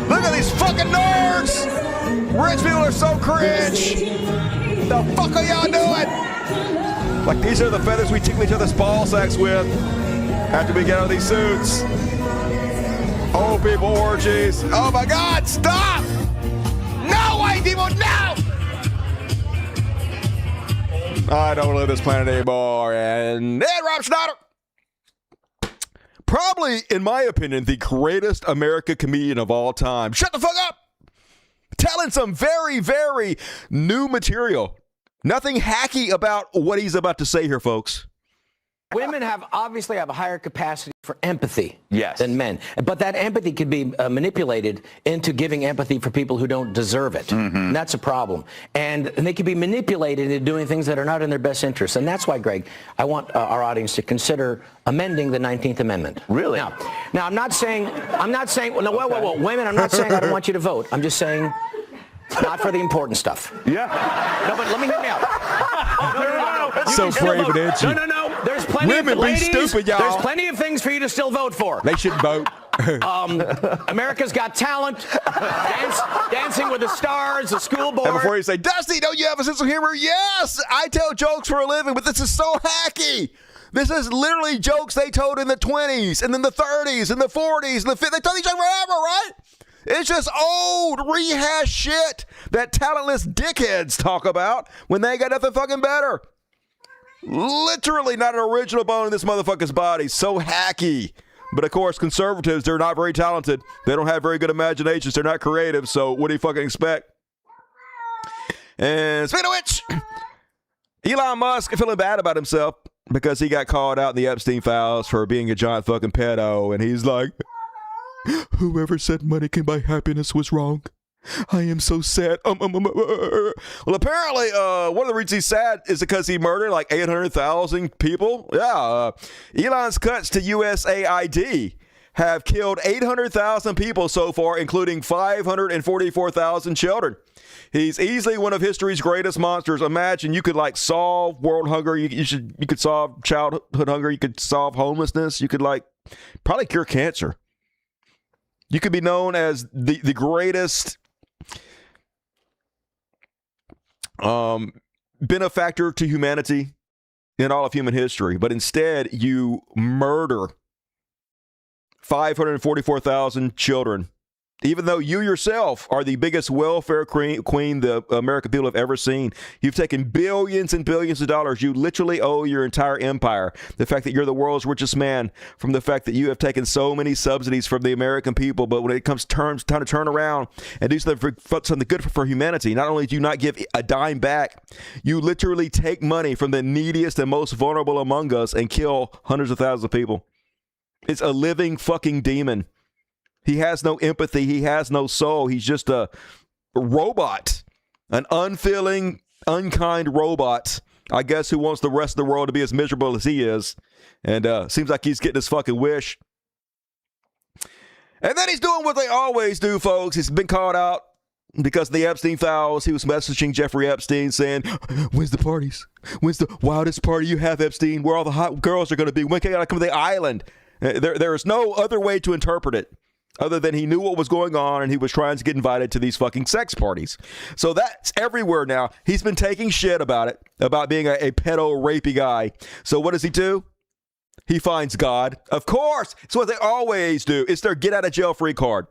Look at these fucking nerds! Rich people are so cringe! The fuck are y'all doing? Like these are the feathers we tickle each other's ball sacks with after we get out of these suits. Old people orgies. Oh my God, stop! No, white people, no! I don't live this planet anymore. And Rob Schneider. Probably, in my opinion, the greatest American comedian of all time. Shut the fuck up! Telling some very, very new material. Nothing hacky about what he's about to say here, folks. Women obviously have a higher capacity for empathy than men. But that empathy could be manipulated into giving empathy for people who don't deserve it. And that's a problem. And they can be manipulated into doing things that are not in their best interest. And that's why, Greg, I want our audience to consider amending the 19th Amendment. Really? Now I'm not saying, well, no, whoa, wait a minute, I'm not saying I don't want you to vote. I'm just saying, not for the important stuff. Yeah. No, but let me hear me out. So brave and edgy. No. There's plenty Women of be ladies, stupid, y'all. There's plenty of things for you to still vote for. They shouldn't vote. America's Got Talent, Dancing with the Stars, the school board. And before you say, Dusty, don't you have a sense of humor? Yes, I tell jokes for a living, but this is so hacky. This is literally jokes they told in the 20s and then the 30s and the 40s and the 50s. They told each other forever, right? It's just old rehashed shit that talentless dickheads talk about when they got nothing fucking better. Literally not an original bone in this motherfucker's body. So hacky. But of course, conservatives, they're not very talented. They don't have very good imaginations. They're not creative. So what do you fucking expect? And speaking of which, Elon Musk is feeling bad about himself because he got called out in the Epstein files for being a giant fucking pedo. And he's like, whoever said money can buy happiness was wrong. I am so sad. Well, apparently, one of the reasons he's sad is because he murdered like 800,000 people. Yeah. Elon's cuts to USAID have killed 800,000 people so far, including 544,000 children. He's easily one of history's greatest monsters. Imagine you could like solve world hunger. You could solve childhood hunger. You could solve homelessness. You could like probably cure cancer. You could be known as the greatest benefactor to humanity in all of human history. But instead, you murder 544,000 children. Even though you yourself are the biggest welfare queen the American people have ever seen. You've taken billions and billions of dollars. You literally owe your entire empire. The fact that you're the world's richest man, from the fact that you have taken so many subsidies from the American people. But when it comes time to turn around and do something good for humanity, not only do you not give a dime back, you literally take money from the neediest and most vulnerable among us and kill hundreds of thousands of people. It's a living fucking demon. He has no empathy. He has no soul. He's just a robot, an unfeeling, unkind robot, I guess, who wants the rest of the world to be as miserable as he is. And seems like he's getting his fucking wish. And then he's doing what they always do, folks. He's been called out because of the Epstein files. He was messaging Jeffrey Epstein saying, when's the parties? When's the wildest party you have, Epstein? Where all the hot girls are going to be? When can I come to the island? There is no other way to interpret it other than he knew what was going on and he was trying to get invited to these fucking sex parties. So that's everywhere now. He's been taking shit about it, about being a pedo rapey guy. So what does he do? He finds God. Of course. It's what they always do. It's their get out of jail free card.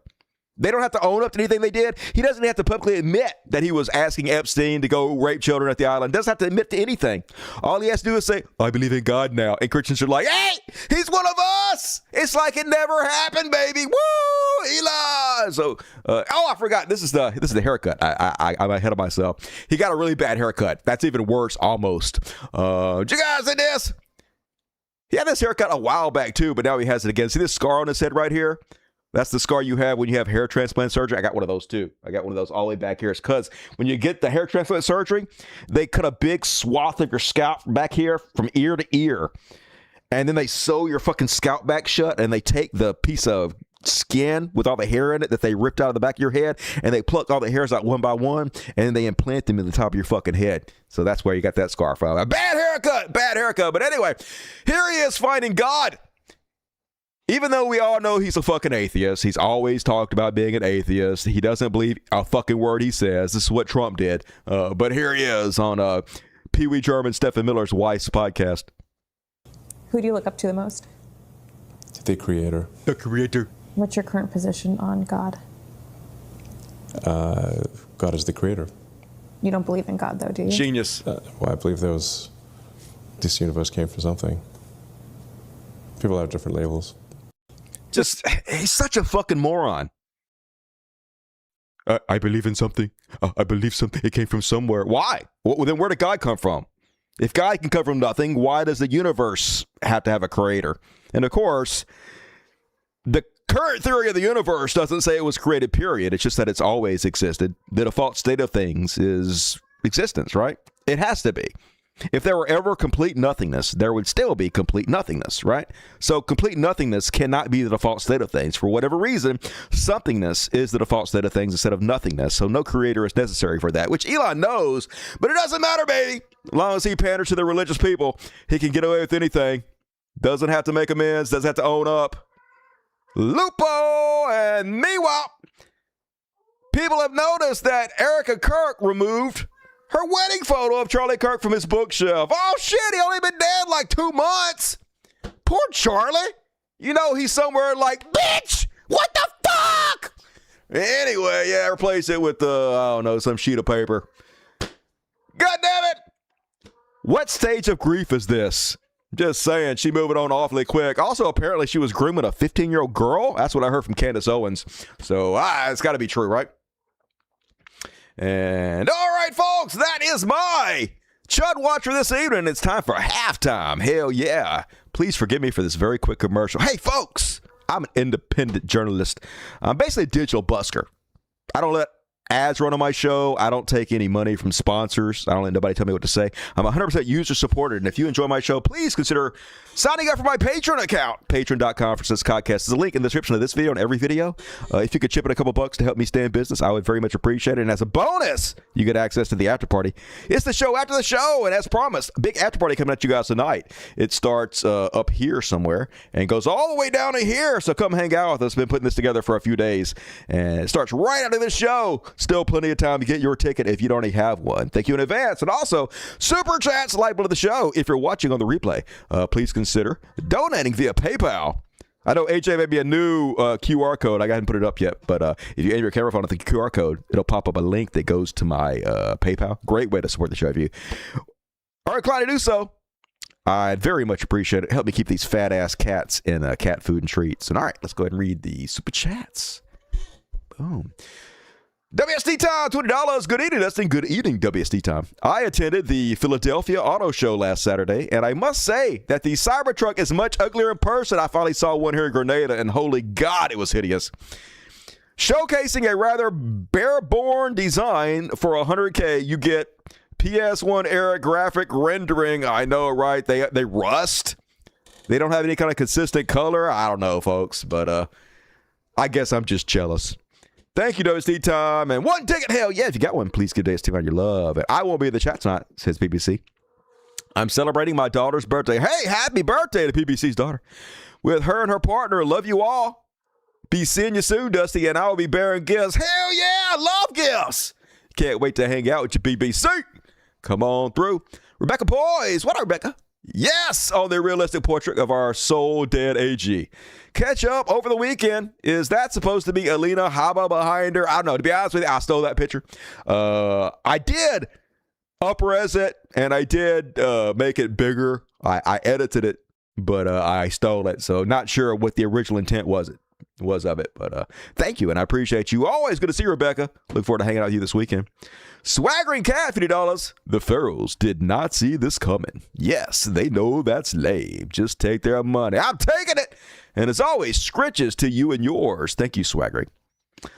They don't have to own up to anything they did. He doesn't have to publicly admit that he was asking Epstein to go rape children at the island. Doesn't have to admit to anything. All he has to do is say, I believe in God now. And Christians are like, hey, he's one of us. It's like it never happened, baby. Woo, Elon. So, I forgot. This is the haircut. I'm ahead of myself. He got a really bad haircut. That's even worse, almost. Did you guys see this? He had this haircut a while back, too, but now he has it again. See this scar on his head right here? That's the scar you have when you have hair transplant surgery. I got one of those too. I got one of those all the way back here. It's because when you get the hair transplant surgery, they cut a big swath of your scalp back here from ear to ear. And then they sew your fucking scalp back shut and they take the piece of skin with all the hair in it that they ripped out of the back of your head and they pluck all the hairs out one by one and then they implant them in the top of your fucking head. So that's where you got that scar from. A bad haircut. But anyway, here he is finding God. Even though we all know he's a fucking atheist, he's always talked about being an atheist. He doesn't believe a fucking word he says. This is what Trump did. But here he is on Pee Wee German, Stephen Miller's Weiss podcast. Who do you look up to the most? The Creator. The Creator. What's your current position on God? God is the Creator. You don't believe in God, though, do you? Genius. Well, I believe this universe came from something. People have different labels. He's such a fucking moron. I believe in something. I believe something. It came from somewhere. Why? Well, then where did God come from? If God can come from nothing, why does the universe have to have a creator? And of course, the current theory of the universe doesn't say it was created, period. It's just that it's always existed. The default state of things is existence, right? It has to be. If there were ever complete nothingness, there would still be complete nothingness, right? So complete nothingness cannot be the default state of things. For whatever reason, somethingness is the default state of things instead of nothingness. So no creator is necessary for that, which Elon knows, but it doesn't matter, baby. As long as he panders to the religious people, he can get away with anything. Doesn't have to make amends, doesn't have to own up. Lupo and meanwhile, people have noticed that Erica Kirk removed her wedding photo of Charlie Kirk from his bookshelf. Oh shit, he only been dead like 2 months. Poor Charlie. You know he's somewhere like, bitch, what the fuck? Anyway, yeah, replace it with, I don't know, some sheet of paper. God damn it. What stage of grief is this? Just saying, she moving on awfully quick. Also, apparently she was grooming a 15-year-old girl. That's what I heard from Candace Owens. So, it's got to be true, right? And, all right, folks, that is my Chud Watch for this evening. It's time for halftime. Hell yeah. Please forgive me for this very quick commercial. Hey, folks, I'm an independent journalist. I'm basically a digital busker. I don't let ads run on my show. I don't take any money from sponsors. I don't let nobody tell me what to say. I'm 100% user supported. And if you enjoy my show, please consider signing up for my Patreon account. Patreon.com/CodCast. There's a link in the description of this video and every video. If you could chip in a couple bucks to help me stay in business, I would very much appreciate it. And as a bonus, you get access to the after party. It's the show after the show. And as promised, a big after party coming at you guys tonight. It starts up here somewhere and goes all the way down to here. So come hang out with us. Been putting this together for a few days. And it starts right after this show. Still plenty of time to get your ticket if you don't already have one. Thank you in advance. And also, Super Chat's the lifeblood of the show. If you're watching on the replay, please consider donating via PayPal. I know AJ may be a new QR code. I haven't put it up yet. But if you aim your camera phone at the QR code, it'll pop up a link that goes to my PayPal. Great way to support the show if you are inclined to do so. I'd very much appreciate it. Help me keep these fat-ass cats in cat food and treats. And all right, let's go ahead and read the Super Chats. Boom. WSD time, $20. Good evening, Dustin. Good evening, WSD time. I attended the Philadelphia Auto Show last Saturday, and I must say that the Cybertruck is much uglier in person. I finally saw one here in Grenada, and holy God, it was hideous. Showcasing a rather bare-born design for $100K, you get PS1 era graphic rendering. I know, right? They rust. They don't have any kind of consistent color. I don't know, folks, but I guess I'm just jealous. Thank you, WSD time. And one ticket, hell yeah. If you got one, please give WSD time your love. And I won't be in the chat tonight, says BBC. I'm celebrating my daughter's birthday. Hey, happy birthday to PBC's daughter. With her and her partner, love you all. Be seeing you soon, Dusty, and I will be bearing gifts. Hell yeah, I love gifts. Can't wait to hang out with you, BBC. Come on through. Rebecca Boys. What up, Rebecca? Yes, on the realistic portrait of our soul dead AG. Catch up over the weekend. Is that supposed to be Alina Haba behind her? I don't know. To be honest with you, I stole that picture. I did up-res it, and I did make it bigger. I edited it, but I stole it. So not sure what the original intent was of it. But thank you, and I appreciate you. Always good to see you, Rebecca. Look forward to hanging out with you this weekend. Swaggering Cat, $50. The Pharaohs did not see this coming. Yes, they know that's lame. Just take their money. I'm taking it. And as always, scritches to you and yours. Thank you, Swaggering.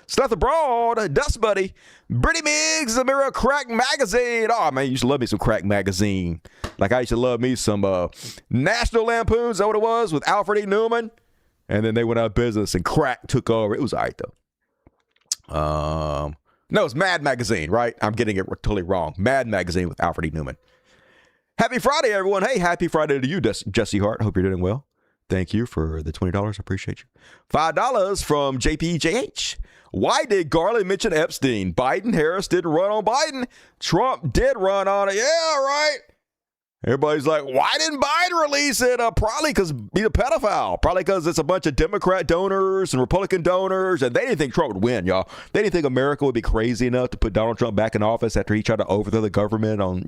Stuff Abroad, Dust Buddy, Brittany Miggs, the Mirror Crack Magazine. Oh, man, you used to love me some Crack Magazine. Like I used to love me some National Lampoons. Is that what it was? With Alfred E. Newman. And then they went out of business and Crack took over. It was all right, though. No, it's Mad Magazine, right? I'm getting it totally wrong. Mad Magazine with Alfred E. Newman. Happy Friday, everyone. Hey, happy Friday to you, Jesse Hart. Hope you're doing well. Thank you for the $20. I appreciate you. $5 from JPJH. Why did Garland mention Epstein? Biden-Harris didn't run on Biden. Trump did run on it. Yeah, right. Everybody's like, why didn't Biden release it? Probably because he's a pedophile. Probably because it's a bunch of Democrat donors and Republican donors, and they didn't think Trump would win, y'all. They didn't think America would be crazy enough to put Donald Trump back in office after he tried to overthrow the government on,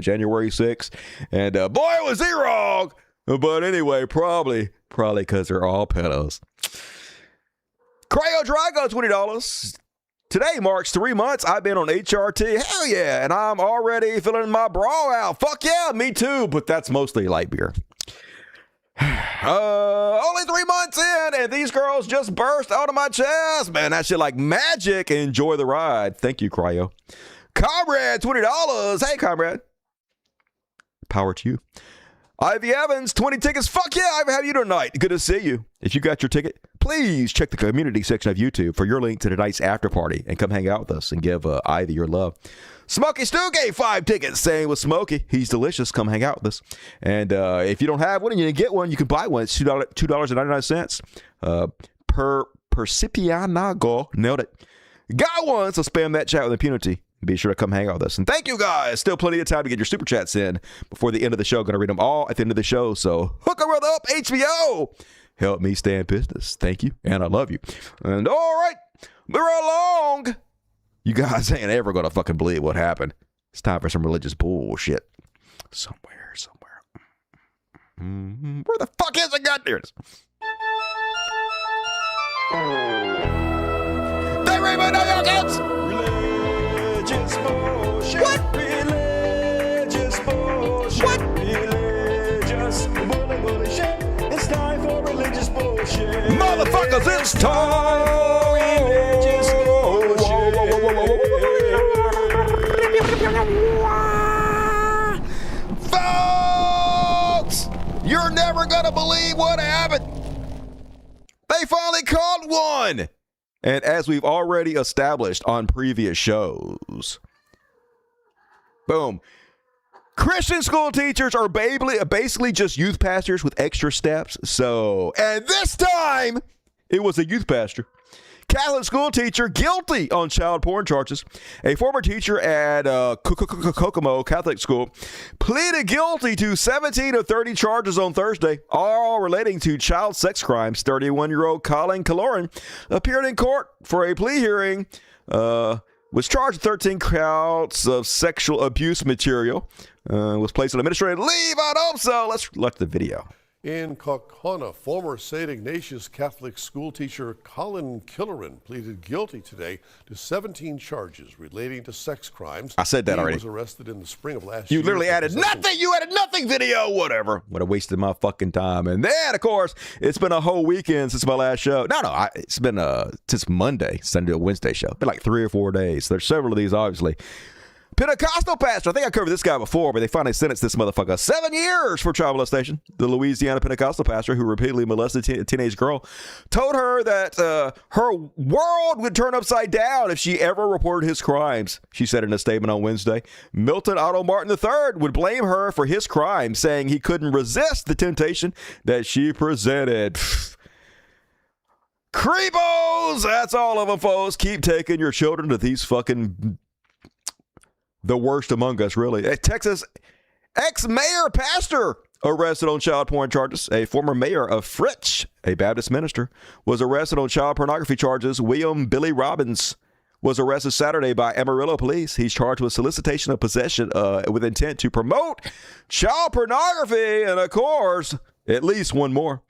January 6th. And boy, was he wrong. But anyway, probably because they're all pedos. Cryo Drago, $20. Today marks 3 months I've been on HRT. Hell yeah. And I'm already filling my bra out. Fuck yeah, me too. But that's mostly light beer. Only 3 months in, and these girls just burst out of my chest. Man, that shit like magic. Enjoy the ride. Thank you, Cryo. Comrade, $20. Hey, comrade. Power to you. Ivy Evans, 20 tickets. Fuck yeah, I have you tonight. Good to see you. If you got your ticket, please check the community section of YouTube for your link to tonight's after party and come hang out with us and give Ivy your love. Smokey Stu gave 5 tickets. Saying with Smokey, he's delicious. Come hang out with us. And if you don't have one and you didn't get one, you can buy one. It's $2.99 per Percipianago. Nailed it. Got one, so spam that chat with impunity. Be sure to come hang out with us. And thank you guys. Still plenty of time to get your super chats in before the end of the show. Going to read them all at the end of the show. So hook a brother up, HBO. Help me stay in business. Thank you. And I love you. And all right, we're along. You guys ain't ever going to fucking believe what happened. It's time for some religious bullshit. Somewhere. Where the fuck is it? God, there it is. They Rainbow New York kids. Religious bullshit. What? Religious bullshit. What? Religious bullshit. It's time for religious bullshit. Motherfuckers, it's time for religious bullshit. Folks, you're never gonna believe what happened. They finally caught one. And as we've already established on previous shows, boom, Christian school teachers are basically just youth pastors with extra steps. So, and this time, it was a youth pastor. Catholic school teacher guilty on child porn charges. A former teacher at Kokomo Catholic School pleaded guilty to 17 of 30 charges on Thursday, all relating to child sex crimes. 31-year-old Colin Kaloran appeared in court for a plea hearing, was charged with 13 counts of sexual abuse material, was placed on administrative leave. I hope so. Let's watch the video. In Kaukauna, former St. Ignatius Catholic school teacher Colin Killeran pleaded guilty today to 17 charges relating to sex crimes. I said that already. He was arrested in the spring of last year. You literally added nothing. You added nothing video, whatever. Would have wasted my fucking time. And then, of course, it's been a whole weekend since my last show. It's been since Monday, Sunday to Wednesday show. Been like 3 or 4 days. There's several of these, obviously. Pentecostal pastor, I think I covered this guy before, but they finally sentenced this motherfucker 7 years for child molestation. The Louisiana Pentecostal pastor who repeatedly molested a teenage girl told her that her world would turn upside down if she ever reported his crimes. She said in a statement on Wednesday, Milton Otto Martin III would blame her for his crimes, saying he couldn't resist the temptation that she presented. Creepos! That's all of them, folks. Keep taking your children to these fucking... the worst among us, really. A Texas ex-mayor pastor arrested on child porn charges. A former mayor of Fritch, a Baptist minister, was arrested on child pornography charges. William Billy Robbins was arrested Saturday by Amarillo police. He's charged with solicitation of possession with intent to promote child pornography. And, of course, at least one more.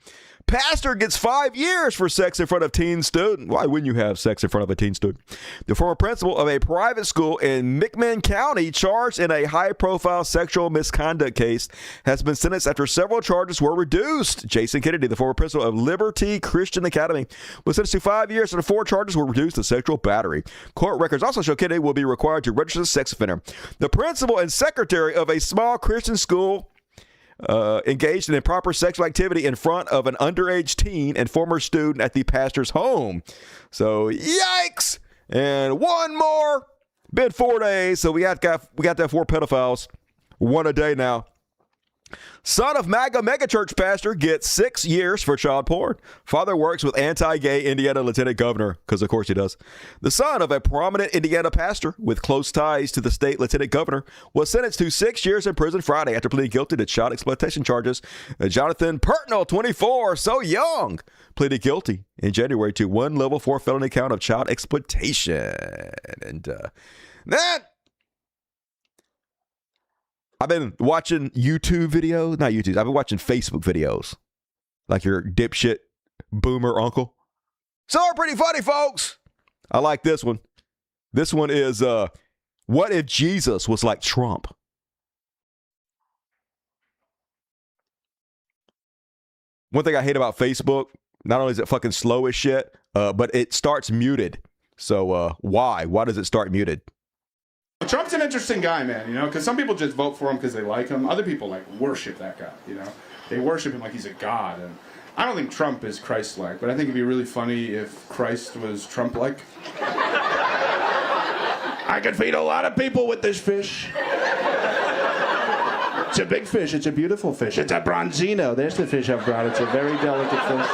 Pastor gets 5 years for sex in front of teen student. Why wouldn't you have sex in front of a teen student? The former principal of a private school in McMinn County, charged in a high-profile sexual misconduct case, has been sentenced after several charges were reduced. Jason Kennedy, the former principal of Liberty Christian Academy, was sentenced to 5 years after 4 charges were reduced to sexual battery. Court records also show Kennedy will be required to register as a sex offender. The principal and secretary of a small Christian school engaged in improper sexual activity in front of an underage teen and former student at the pastor's home. So, yikes! And one more. Been 4 days, so we got that 4 pedophiles. 1 a day now. Son of MAGA megachurch pastor gets 6 years for child porn. Father works with anti-gay Indiana lieutenant governor, because of course he does. The son of a prominent Indiana pastor with close ties to the state lieutenant governor was sentenced to 6 years in prison Friday after pleading guilty to child exploitation charges. Jonathan Pertnell, 24, so young, pleaded guilty in January to 1 level 4 felony count of child exploitation. And that... I've been watching YouTube videos, not YouTube, I've been watching Facebook videos, like your dipshit boomer uncle. So they're pretty funny, folks. I like this one. This one is, what if Jesus was like Trump? One thing I hate about Facebook, not only is it fucking slow as shit, but it starts muted. So why? Why does it start muted? Trump's an interesting guy, man, you know, because some people just vote for him because they like him. Other people, like, worship that guy, you know. They worship him like he's a god. And I don't think Trump is Christ-like, but I think it'd be really funny if Christ was Trump-like. I could feed a lot of people with this fish. It's a big fish. It's a beautiful fish. It's a bronzino. There's the fish I've brought. It's a very delicate fish.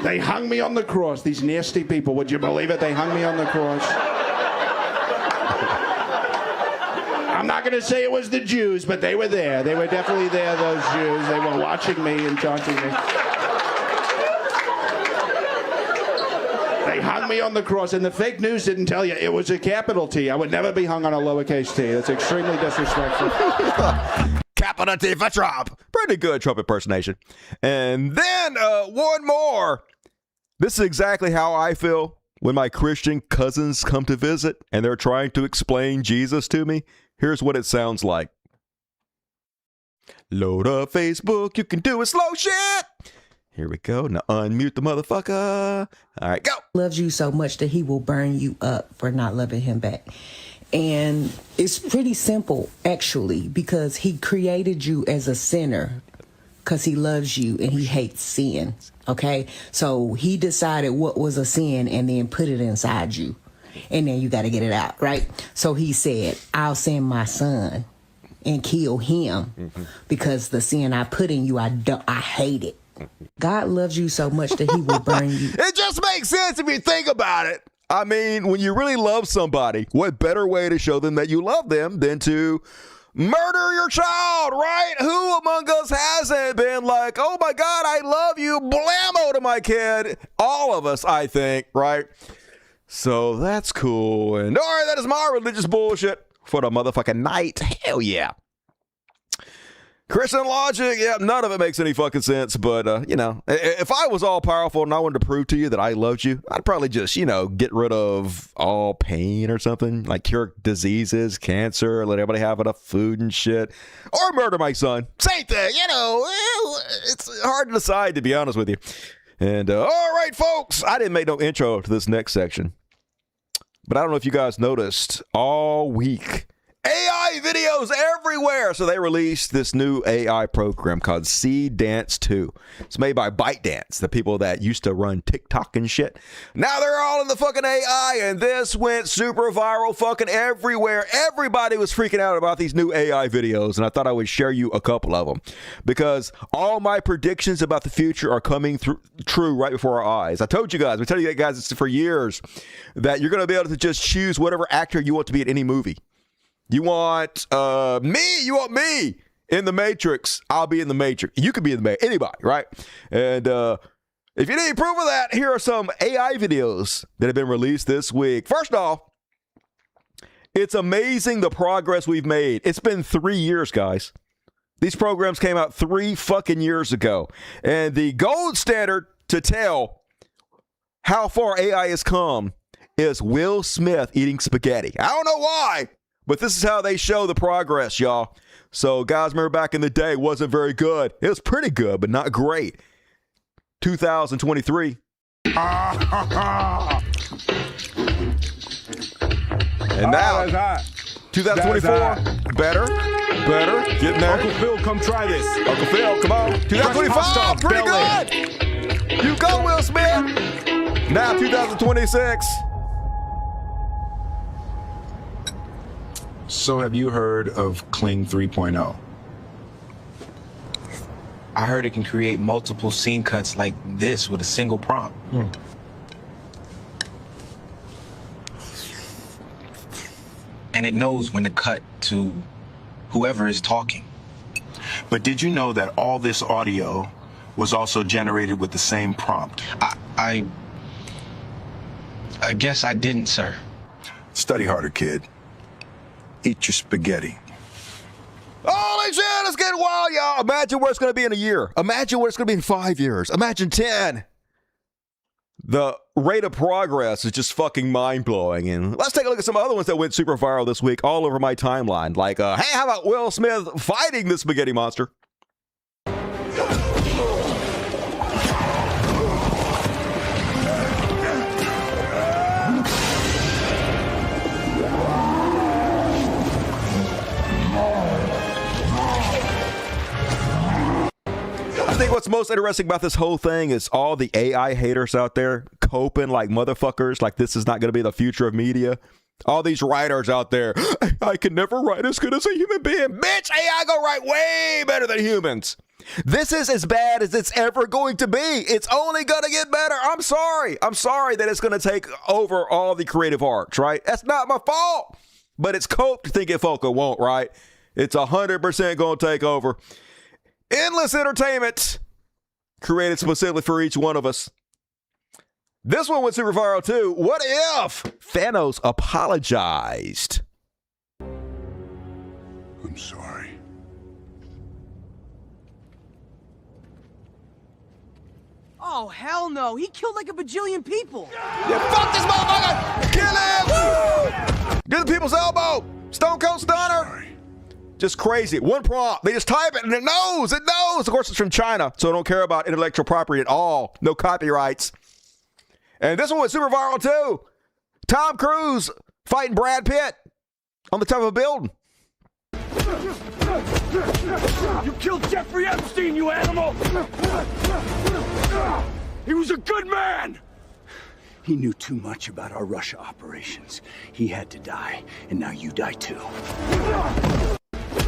They hung me on the cross, these nasty people. Would you believe it? They hung me on the cross. I'm not going to say it was the Jews, but they were there. They were definitely there, those Jews. They were watching me and taunting me. They hung me on the cross, and the fake news didn't tell you it was a capital T. I would never be hung on a lowercase t. That's extremely disrespectful. Capital T for Trump. Pretty good Trump impersonation. And then one more. This is exactly how I feel when my Christian cousins come to visit and they're trying to explain Jesus to me. Here's what it sounds like. Load up Facebook, you can do it slow shit. Here we go. Now unmute the motherfucker. All right, go. Loves you so much that he will burn you up for not loving him back. And it's pretty simple, actually, because he created you as a sinner because he loves you and he hates sin. Okay? So he decided what was a sin and then put it inside you. And then you got to get it out, right? So he said, I'll send my son and kill him because the sin I put in you, I hate it. God loves you so much that he will burn you. It just makes sense if you think about it. I mean, when you really love somebody, what better way to show them that you love them than to murder your child, right? Who among us hasn't been like, oh my God, I love you, blammo to my kid? All of us, I think, right? So that's cool. And all right, that is my religious bullshit for the motherfucking night. Hell yeah. Christian logic, yeah, none of it makes any fucking sense. But, you know, if I was all powerful and I wanted to prove to you that I loved you, I'd probably just, you know, get rid of all pain or something, like cure diseases, cancer, let everybody have enough food and shit, or murder my son. Same thing, you know, it's hard to decide, to be honest with you. And, all right, folks, I didn't make no intro to this next section, but I don't know if you guys noticed all week, AI videos everywhere. So they released this new AI program called Dance 2. It's made by ByteDance, the people that used to run TikTok and shit. Now they're all in the fucking AI, and this went super viral fucking everywhere. Everybody was freaking out about these new AI videos, and I thought I would share you a couple of them because all my predictions about the future are coming true right before our eyes. I told you guys, we tell you guys for years that you're going to be able to just choose whatever actor you want to be in any movie. You want me in the Matrix, I'll be in the Matrix. You could be in the Matrix, anybody, right? And if you need proof of that, here are some AI videos that have been released this week. First off, it's amazing the progress we've made. It's been 3 years, guys. These programs came out 3 fucking years ago. And the gold standard to tell how far AI has come is Will Smith eating spaghetti. I don't know why, but this is how they show the progress, y'all. So, guys, remember back in the day, it wasn't very good. It was pretty good, but not great. 2023. And now, 2024, better, getting there. Uncle Phil, come try this. Uncle Phil, come on. 2025, pretty good. You go, Will Smith. Now, 2026. So have you heard of Kling 3.0? I heard it can create multiple scene cuts like this with a single prompt. And it knows when to cut to whoever is talking. But did you know that all this audio was also generated with the same prompt? I guess I didn't, sir. Study harder, kid. Eat your spaghetti. Holy shit, it's getting wild, y'all. Imagine where it's going to be in a year. Imagine where it's going to be in 5 years. Imagine 10. The rate of progress is just fucking mind-blowing. And let's take a look at some other ones that went super viral this week all over my timeline. Like, hey, how about Will Smith fighting the spaghetti monster? what's most interesting about this whole thing is all the AI haters out there coping like motherfuckers, like this is not going to be the future of media. All these writers out there, I can never write as good as a human being. Bitch, AI go write way better than humans. This is as bad as it's ever going to be. It's only going to get better. I'm sorry. I'm sorry that it's going to take over all the creative arts, right? That's not my fault. But it's cope to think it folk won't, right? It's 100% going to take over. Endless entertainment created specifically for each one of us. This one went super viral too. What if Thanos apologized? I'm sorry. Oh, hell no. He killed like a bajillion people. Yeah, fuck this motherfucker! Kill him! Woo! Get the people's elbow! Stone Cold Stunner! Sorry. Just crazy. One prompt. They just type it and it knows. It knows. Of course, it's from China, so I don't care about intellectual property at all. No copyrights. And this one was super viral too. Tom Cruise fighting Brad Pitt on the top of a building. You killed Jeffrey Epstein, you animal! He was a good man! He knew too much about our Russia operations. He had to die, and now you die too.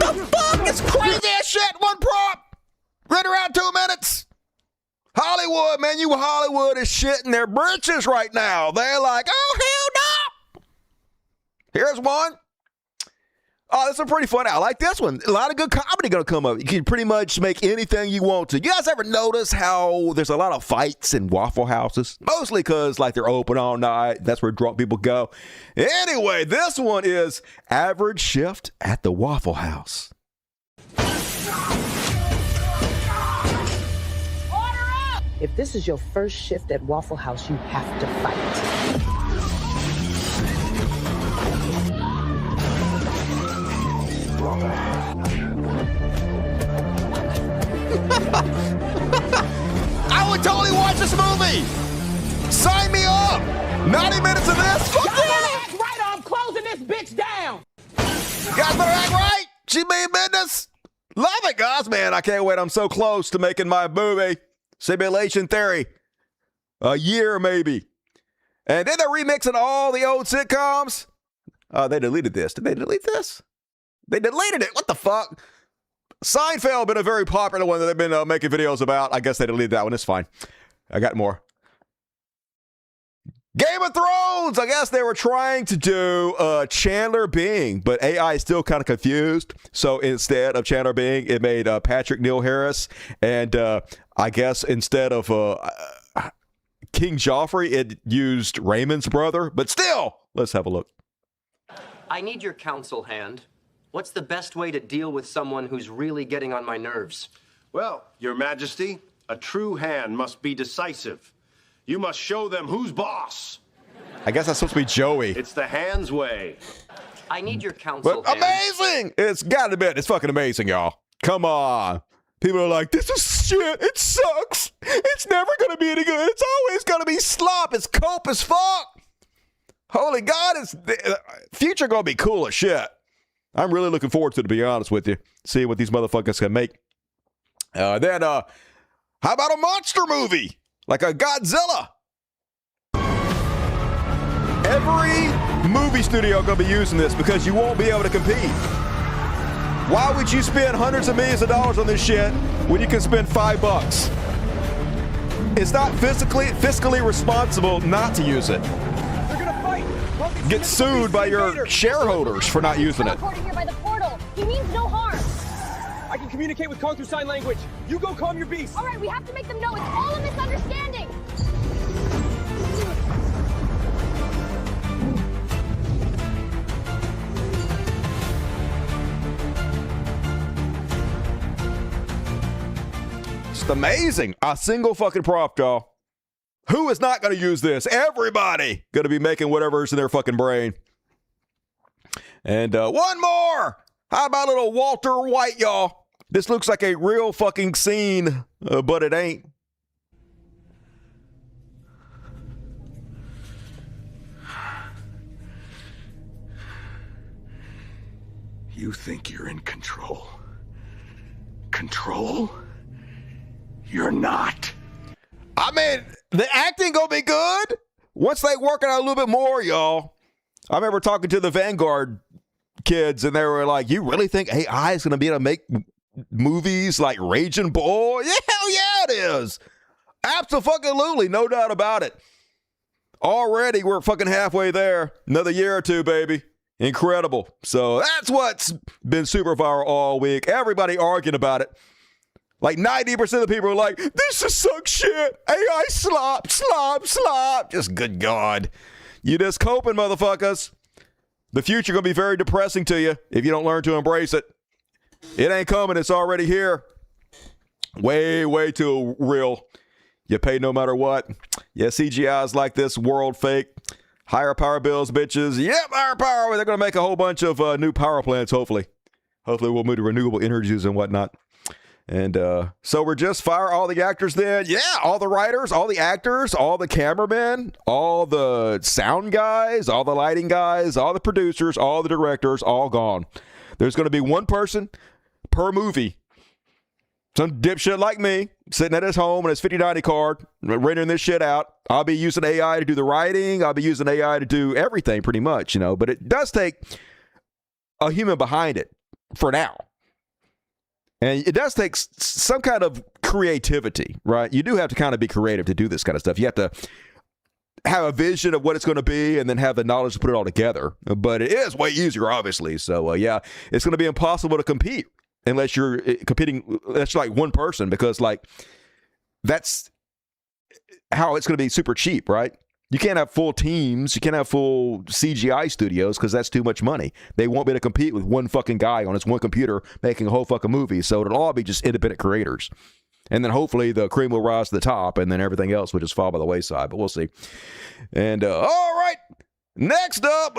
The fuck? It's crazy ass shit. One prompt. Right around 2 minutes. Hollywood, man, you Hollywood is shitting their britches right now. They're like, oh, hell no. Here's one. Oh, this is pretty funny. I like this one. A lot of good comedy going to come up. You can pretty much make anything you want to. You guys ever notice how there's a lot of fights in Waffle Houses? Mostly because, like, they're open all night. That's where drunk people go. Anyway, this one is average shift at the Waffle House. If this is your first shift at Waffle House, you have to fight. I would totally watch this movie. Sign me up. 90 minutes of this. Fuck yeah. Act right, or I'm closing this bitch down. You guys better act right. She mean business. Love it, guys, man. I can't wait. I'm so close to making my movie. Simulation Theory. A year, maybe. And then they're remixing all the old sitcoms. They deleted this. Did they delete this? They deleted it. What the fuck? Seinfeld been a very popular one that they've been making videos about. I guess they deleted that one. It's fine. I got more. Game of Thrones. I guess they were trying to do Chandler Bing, but AI is still kind of confused. So instead of Chandler Bing, it made Patrick Neil Harris. And I guess instead of King Joffrey, it used Raymond's brother. But still, let's have a look. I need your counsel, Hand. What's the best way to deal with someone who's really getting on my nerves? Well, Your Majesty, a true hand must be decisive. You must show them who's boss. I guess that's supposed to be Joey. It's the hand's way. I need your counsel, But amazing! It's got to be. It's fucking amazing, y'all. Come on. People are like, this is shit. It sucks. It's never going to be any good. It's always going to be slop. It's cope as fuck. Holy God, the future going to be cool as shit. I'm really looking forward to it, to be honest with you. See what these motherfuckers can make. Then, how about a monster movie? Like a Godzilla? Every movie studio going to be using this because you won't be able to compete. Why would you spend hundreds of millions of dollars on this shit when you can spend $5? It's not fiscally responsible not to use it. They're gonna fight. Get sued by your shareholders for not using it. Here by the portal. He means no harm. I can communicate with Kong through sign language. You go calm your beast. All right, we have to make them know it's all a misunderstanding. It's amazing. A single fucking prompt, y'all. Who is not going to use this? Everybody going to be making whatever's in their fucking brain. And one more. How about little Walter White, y'all? This looks like a real fucking scene, but it ain't. You think you're in control? Control? You're not. I mean, the acting gonna be good once they work it out a little bit more, y'all. I remember talking to the Vanguard kids, and they were like, "You really think AI is gonna be able to make movies like Raging Bull?" Yeah, hell yeah, it is. Absolutely, no doubt about it. Already, we're fucking halfway there. Another year or two, baby. Incredible. So that's what's been super viral all week. Everybody arguing about it. Like 90% of the people are like, this is suck shit. AI slop. Just good God. You just coping, motherfuckers. The future going to be very depressing to you if you don't learn to embrace it. It ain't coming. It's already here. Way too real. You pay no matter what. Yeah, CGI's like this world fake. Higher power bills, bitches. Yep, higher power. They're going to make a whole bunch of new power plants, hopefully. Hopefully we'll move to renewable energies and whatnot. And so we're just fire all the actors then. Yeah, all the writers, all the actors, all the cameramen, all the sound guys, all the lighting guys, all the producers, all the directors, all gone. There's going to be one person per movie. Some dipshit like me sitting at his home on his 5090 card, rendering this shit out. I'll be using AI to do the writing. I'll be using AI to do everything pretty much, but it does take a human behind it for now. And it does take some kind of creativity, right? You do have to kind of be creative to do this kind of stuff. You have to have a vision of what it's going to be and then have the knowledge to put it all together. But it is way easier, obviously. So, yeah, it's going to be impossible to compete unless you're competing. That's like one person, because like that's how it's going to be super cheap, right? You can't have full teams. You can't have full CGI studios because that's too much money. They won't be able to compete with one fucking guy on his one computer making a whole fucking movie. So it'll all be just independent creators. And then hopefully the cream will rise to the top and then everything else will just fall by the wayside. But we'll see. And all right. Next up.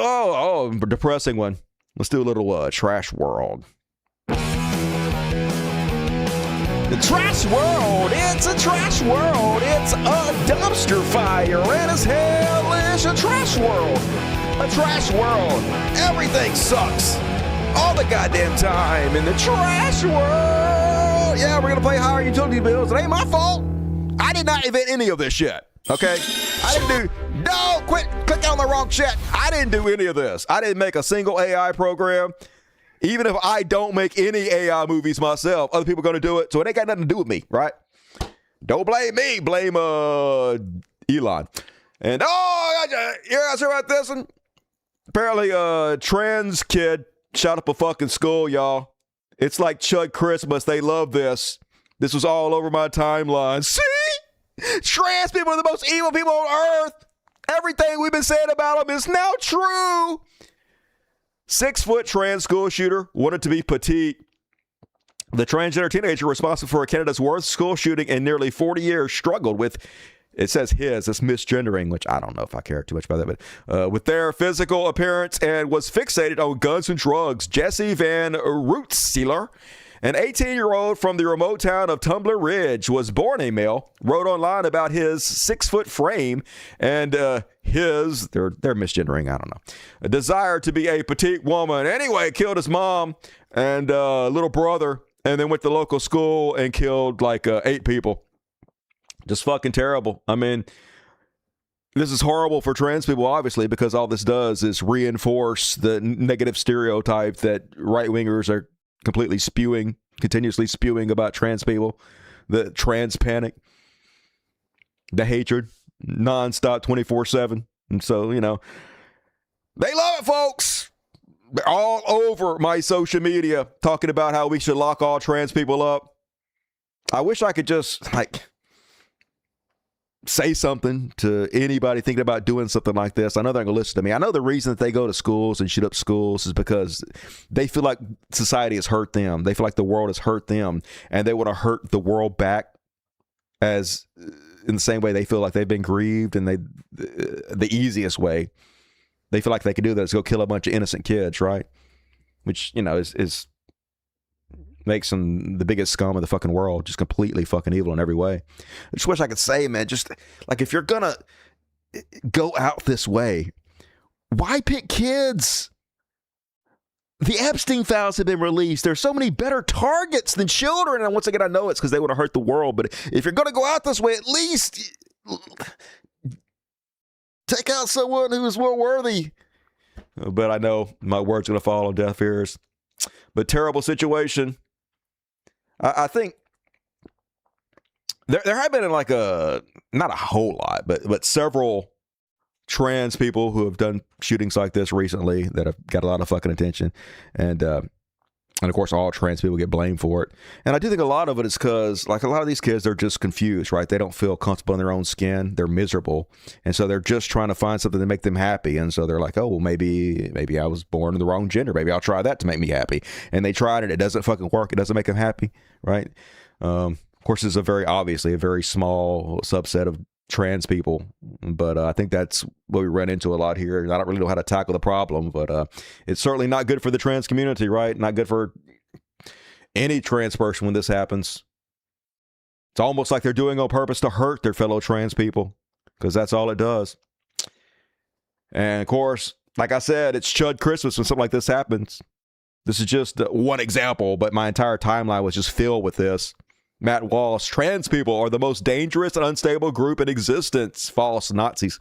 Depressing one. Let's do a little trash world. The trash world, it's a trash world, it's a dumpster fire, and as hell is a trash world. A trash world, everything sucks all the goddamn time in the trash world. Yeah, we're gonna pay higher utility bills. It ain't my fault. I did not invent any of this shit, okay? Click on the wrong shit. I didn't do any of this. I didn't make a single AI program. Even if I don't make any AI movies myself, other people are going to do it. So it ain't got nothing to do with me, right? Don't blame me. Blame Elon. And you guys hear about this one? Apparently a trans kid shot up a fucking school, y'all. It's like Chud Christmas. They love this. This was all over my timeline. See? Trans people are the most evil people on earth. Everything we've been saying about them is now true. 6-foot trans school shooter wanted to be petite. The transgender teenager responsible for Canada's worst school shooting in nearly 40 years struggled with, it says it's misgendering, which I don't know if I care too much about that, but with their physical appearance and was fixated on guns and drugs. Jesse Van Rootseeler, an 18-year-old from the remote town of Tumbler Ridge, was born a male, wrote online about his 6-foot frame and they're misgendering, I don't know, a desire to be a petite woman. Anyway, killed his mom and little brother and then went to the local school and killed like 8 people. Just fucking terrible. I mean, this is horrible for trans people, obviously, because all this does is reinforce the negative stereotype that right-wingers are continuously spewing about trans people, the trans panic, the hatred, nonstop 24/7. And so, they love it, folks. They're all over my social media talking about how we should lock all trans people up. I wish I could just say something to anybody thinking about doing something like this. I know they're going to listen to me. I know the reason that they go to schools and shoot up schools is because they feel like society has hurt them. They feel like the world has hurt them, and they want to hurt the world back as in the same way they feel like they've been grieved, and the easiest way they feel like they can do that is go kill a bunch of innocent kids, right? Which, is makes them the biggest scum of the fucking world, just completely fucking evil in every way. I just wish I could say, man, just like if you're gonna go out this way, why pick kids? the Epstein files have been released. There's so many better targets than children. And once again, I know it's because they want to hurt the world. But if you're going to go out this way, at least take out someone who is more worthy. But I know my word's going to fall on deaf ears. But terrible situation. I think there have been like not a whole lot, but several trans people who have done shootings like this recently that have got a lot of fucking attention. And of course, all trans people get blamed for it. And I do think a lot of it is because, like, a lot of these kids, they're just confused, right? They don't feel comfortable in their own skin. They're miserable. And so they're just trying to find something to make them happy. And so they're like, oh, well, maybe I was born in the wrong gender. Maybe I'll try that to make me happy. And they tried it. It doesn't fucking work. It doesn't make them happy, right? Of course, it's obviously a very small subset of trans people, but I think that's what we run into a lot here. I don't really know how to tackle the problem, but it's certainly not good for the trans community, right? Not good for any trans person when this happens. It's almost like they're doing on purpose to hurt their fellow trans people, because that's all it does. And of course, like I said, it's Chud Christmas when something like this happens. This is just one example, but my entire timeline was just filled with this. Matt Walsh, trans people are the most dangerous and unstable group in existence. False Nazis.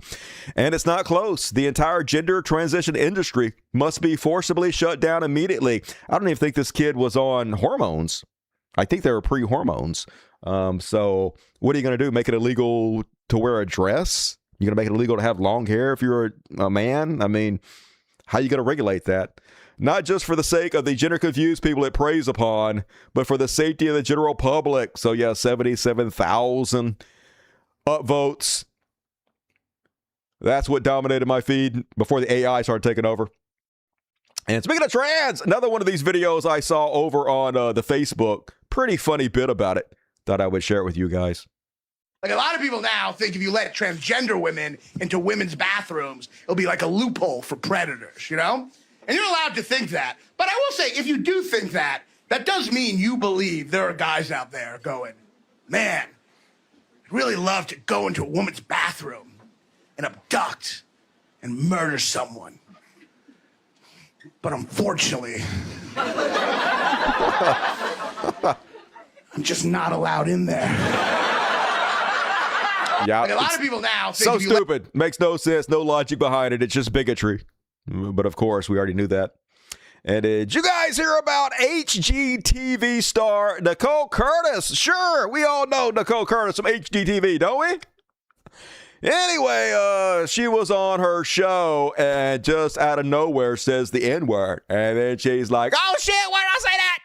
And it's not close. The entire gender transition industry must be forcibly shut down immediately. I don't even think this kid was on hormones. I think they were pre-hormones. So what are you going to do? Make it illegal to wear a dress? You're going to make it illegal to have long hair if you're a man? I mean, how are you going to regulate that? Not just for the sake of the gender-confused people it preys upon, but for the safety of the general public. So, yeah, 77,000 upvotes. That's what dominated my feed before the AI started taking over. And speaking of trans, another one of these videos I saw over on the Facebook. Pretty funny bit about it. Thought I would share it with you guys. Like, a lot of people now think if you let transgender women into women's bathrooms, it'll be like a loophole for predators, you know? And you're allowed to think that. But I will say, if you do think that, that does mean you believe there are guys out there going, man, I'd really love to go into a woman's bathroom and abduct and murder someone. But unfortunately, I'm just not allowed in there. Yeah, like, a lot of people now think so stupid. Makes no sense, no logic behind it. It's just bigotry. But of course, we already knew that. And did you guys hear about HGTV star Nicole Curtis? Sure, we all know Nicole Curtis from HGTV, don't we? Anyway, she was on her show and just out of nowhere says the N-word. And then she's like, oh shit, why did I say that?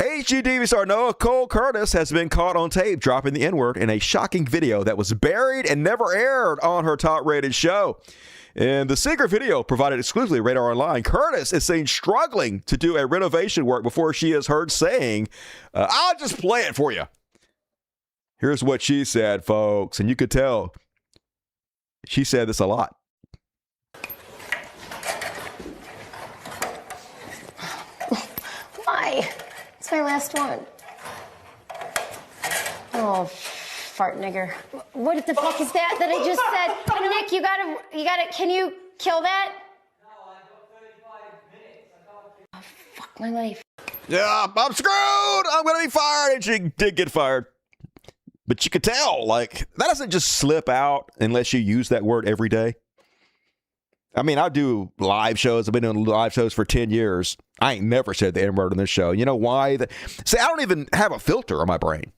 HGTV star Nicole Curtis has been caught on tape dropping the N-word in a shocking video that was buried and never aired on her top-rated show. In the secret video provided exclusively Radar Online, Curtis is seen struggling to do a renovation work before she is heard saying, I'll just play it for you. Here's what she said, folks, and you could tell she said this a lot. Why? It's my last one. Oh, fart nigger. What the fuck is that I just said? Hey, Nick, you gotta, can you kill that? No, I got 35 minutes. Oh, fuck my life. Yeah, I'm screwed. I'm going to be fired. And she did get fired. But you could tell, like, that doesn't just slip out unless you use that word every day. I mean, I do live shows. I've been doing live shows for 10 years. I ain't never said the N-word on this show. You know why? See, I don't even have a filter on my brain.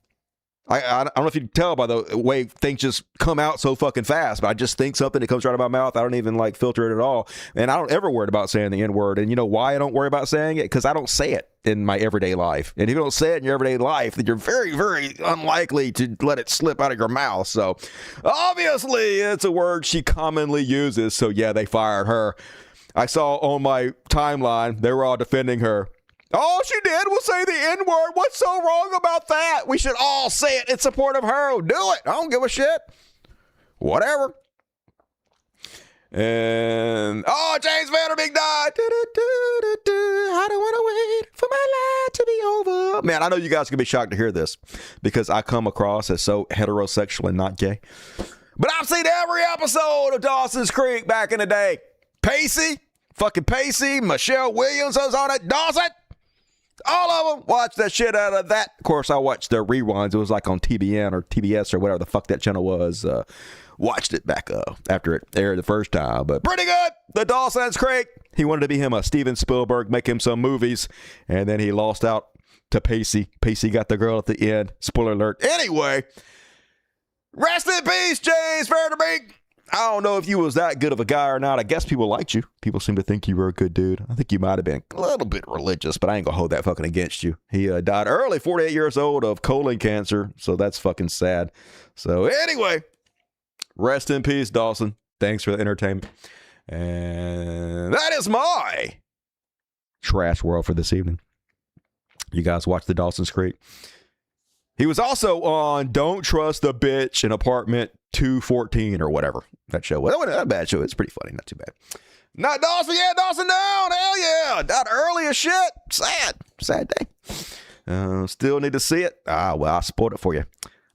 I don't know if you can tell by the way things just come out so fucking fast, but I just think something that comes right out of my mouth. I don't even like filter it at all. And I don't ever worry about saying the N-word. And you know why I don't worry about saying it? Because I don't say it in my everyday life. And if you don't say it in your everyday life, then you're very, very unlikely to let it slip out of your mouth. So obviously it's a word she commonly uses. So yeah, they fired her. I saw on my timeline, they were all defending her. All she did was say the N-word. What's so wrong about that? We should all say it in support of her. Do it. I don't give a shit. Whatever. And, James Vanderbeek died. I don't want to wait for my life to be over. Man, I know you guys are going to be shocked to hear this because I come across as so heterosexual and not gay. But I've seen every episode of Dawson's Creek back in the day. Pacey, fucking Pacey, Michelle Williams was on it, Dawson. All of them. Watch that shit out of that. Of course, I watched the reruns. It was like on TBN or TBS or whatever the fuck that channel was. Watched it back after it aired the first time. But pretty good. The Dawson's Creek. He wanted to be him a Steven Spielberg, make him some movies. And then he lost out to Pacey. Pacey got the girl at the end. Spoiler alert. Anyway, rest in peace, James Vanderbeek. I don't know if you was that good of a guy or not. I guess people liked you. People seem to think you were a good dude. I think you might have been a little bit religious, but I ain't gonna hold that fucking against you. He died early, 48 years old, of colon cancer, so that's fucking sad. So anyway, rest in peace, Dawson. Thanks for the entertainment. And that is my trash world for this evening. You guys watch the Dawson's Creek. He was also on Don't Trust the Bitch in Apartment 214 or whatever that show was. That wasn't a bad show. It's pretty funny. Not too bad. Not Dawson. Yeah, Dawson down. Hell yeah. Died early as shit. Sad. Sad day. Still need to see it. Well, I spoiled it for you.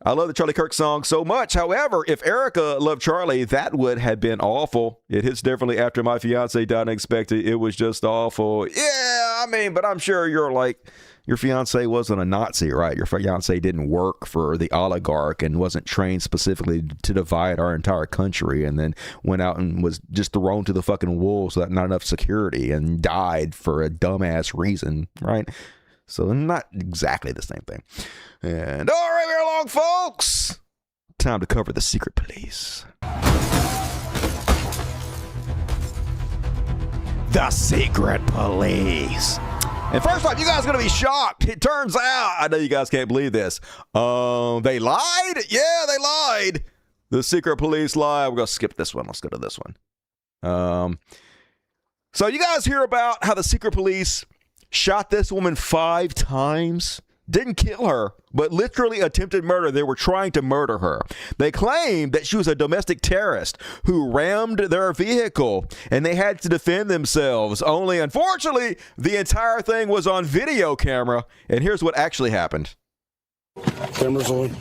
I love the Charlie Kirk song so much. However, if Erica loved Charlie, that would have been awful. It hits differently after my fiance died unexpected. It was just awful. Yeah, I mean, but I'm sure you're like, your fiance wasn't a Nazi, right? Your fiance didn't work for the oligarch and wasn't trained specifically to divide our entire country, and then went out and was just thrown to the fucking wolves without not enough security and died for a dumbass reason, right? So not exactly the same thing. And all right, we're along, folks. Time to cover the secret police. The secret police. And first off, you guys are going to be shocked. It turns out, I know you guys can't believe this. They lied? Yeah, they lied. The secret police lied. We're going to skip this one. Let's go to this one. So you guys hear about how the secret police shot this woman 5 times? Didn't kill her, but literally attempted murder. They were trying to murder her. They claimed that she was a domestic terrorist who rammed their vehicle and they had to defend themselves. Only, unfortunately, the entire thing was on video camera. And here's what actually happened. Cameras on.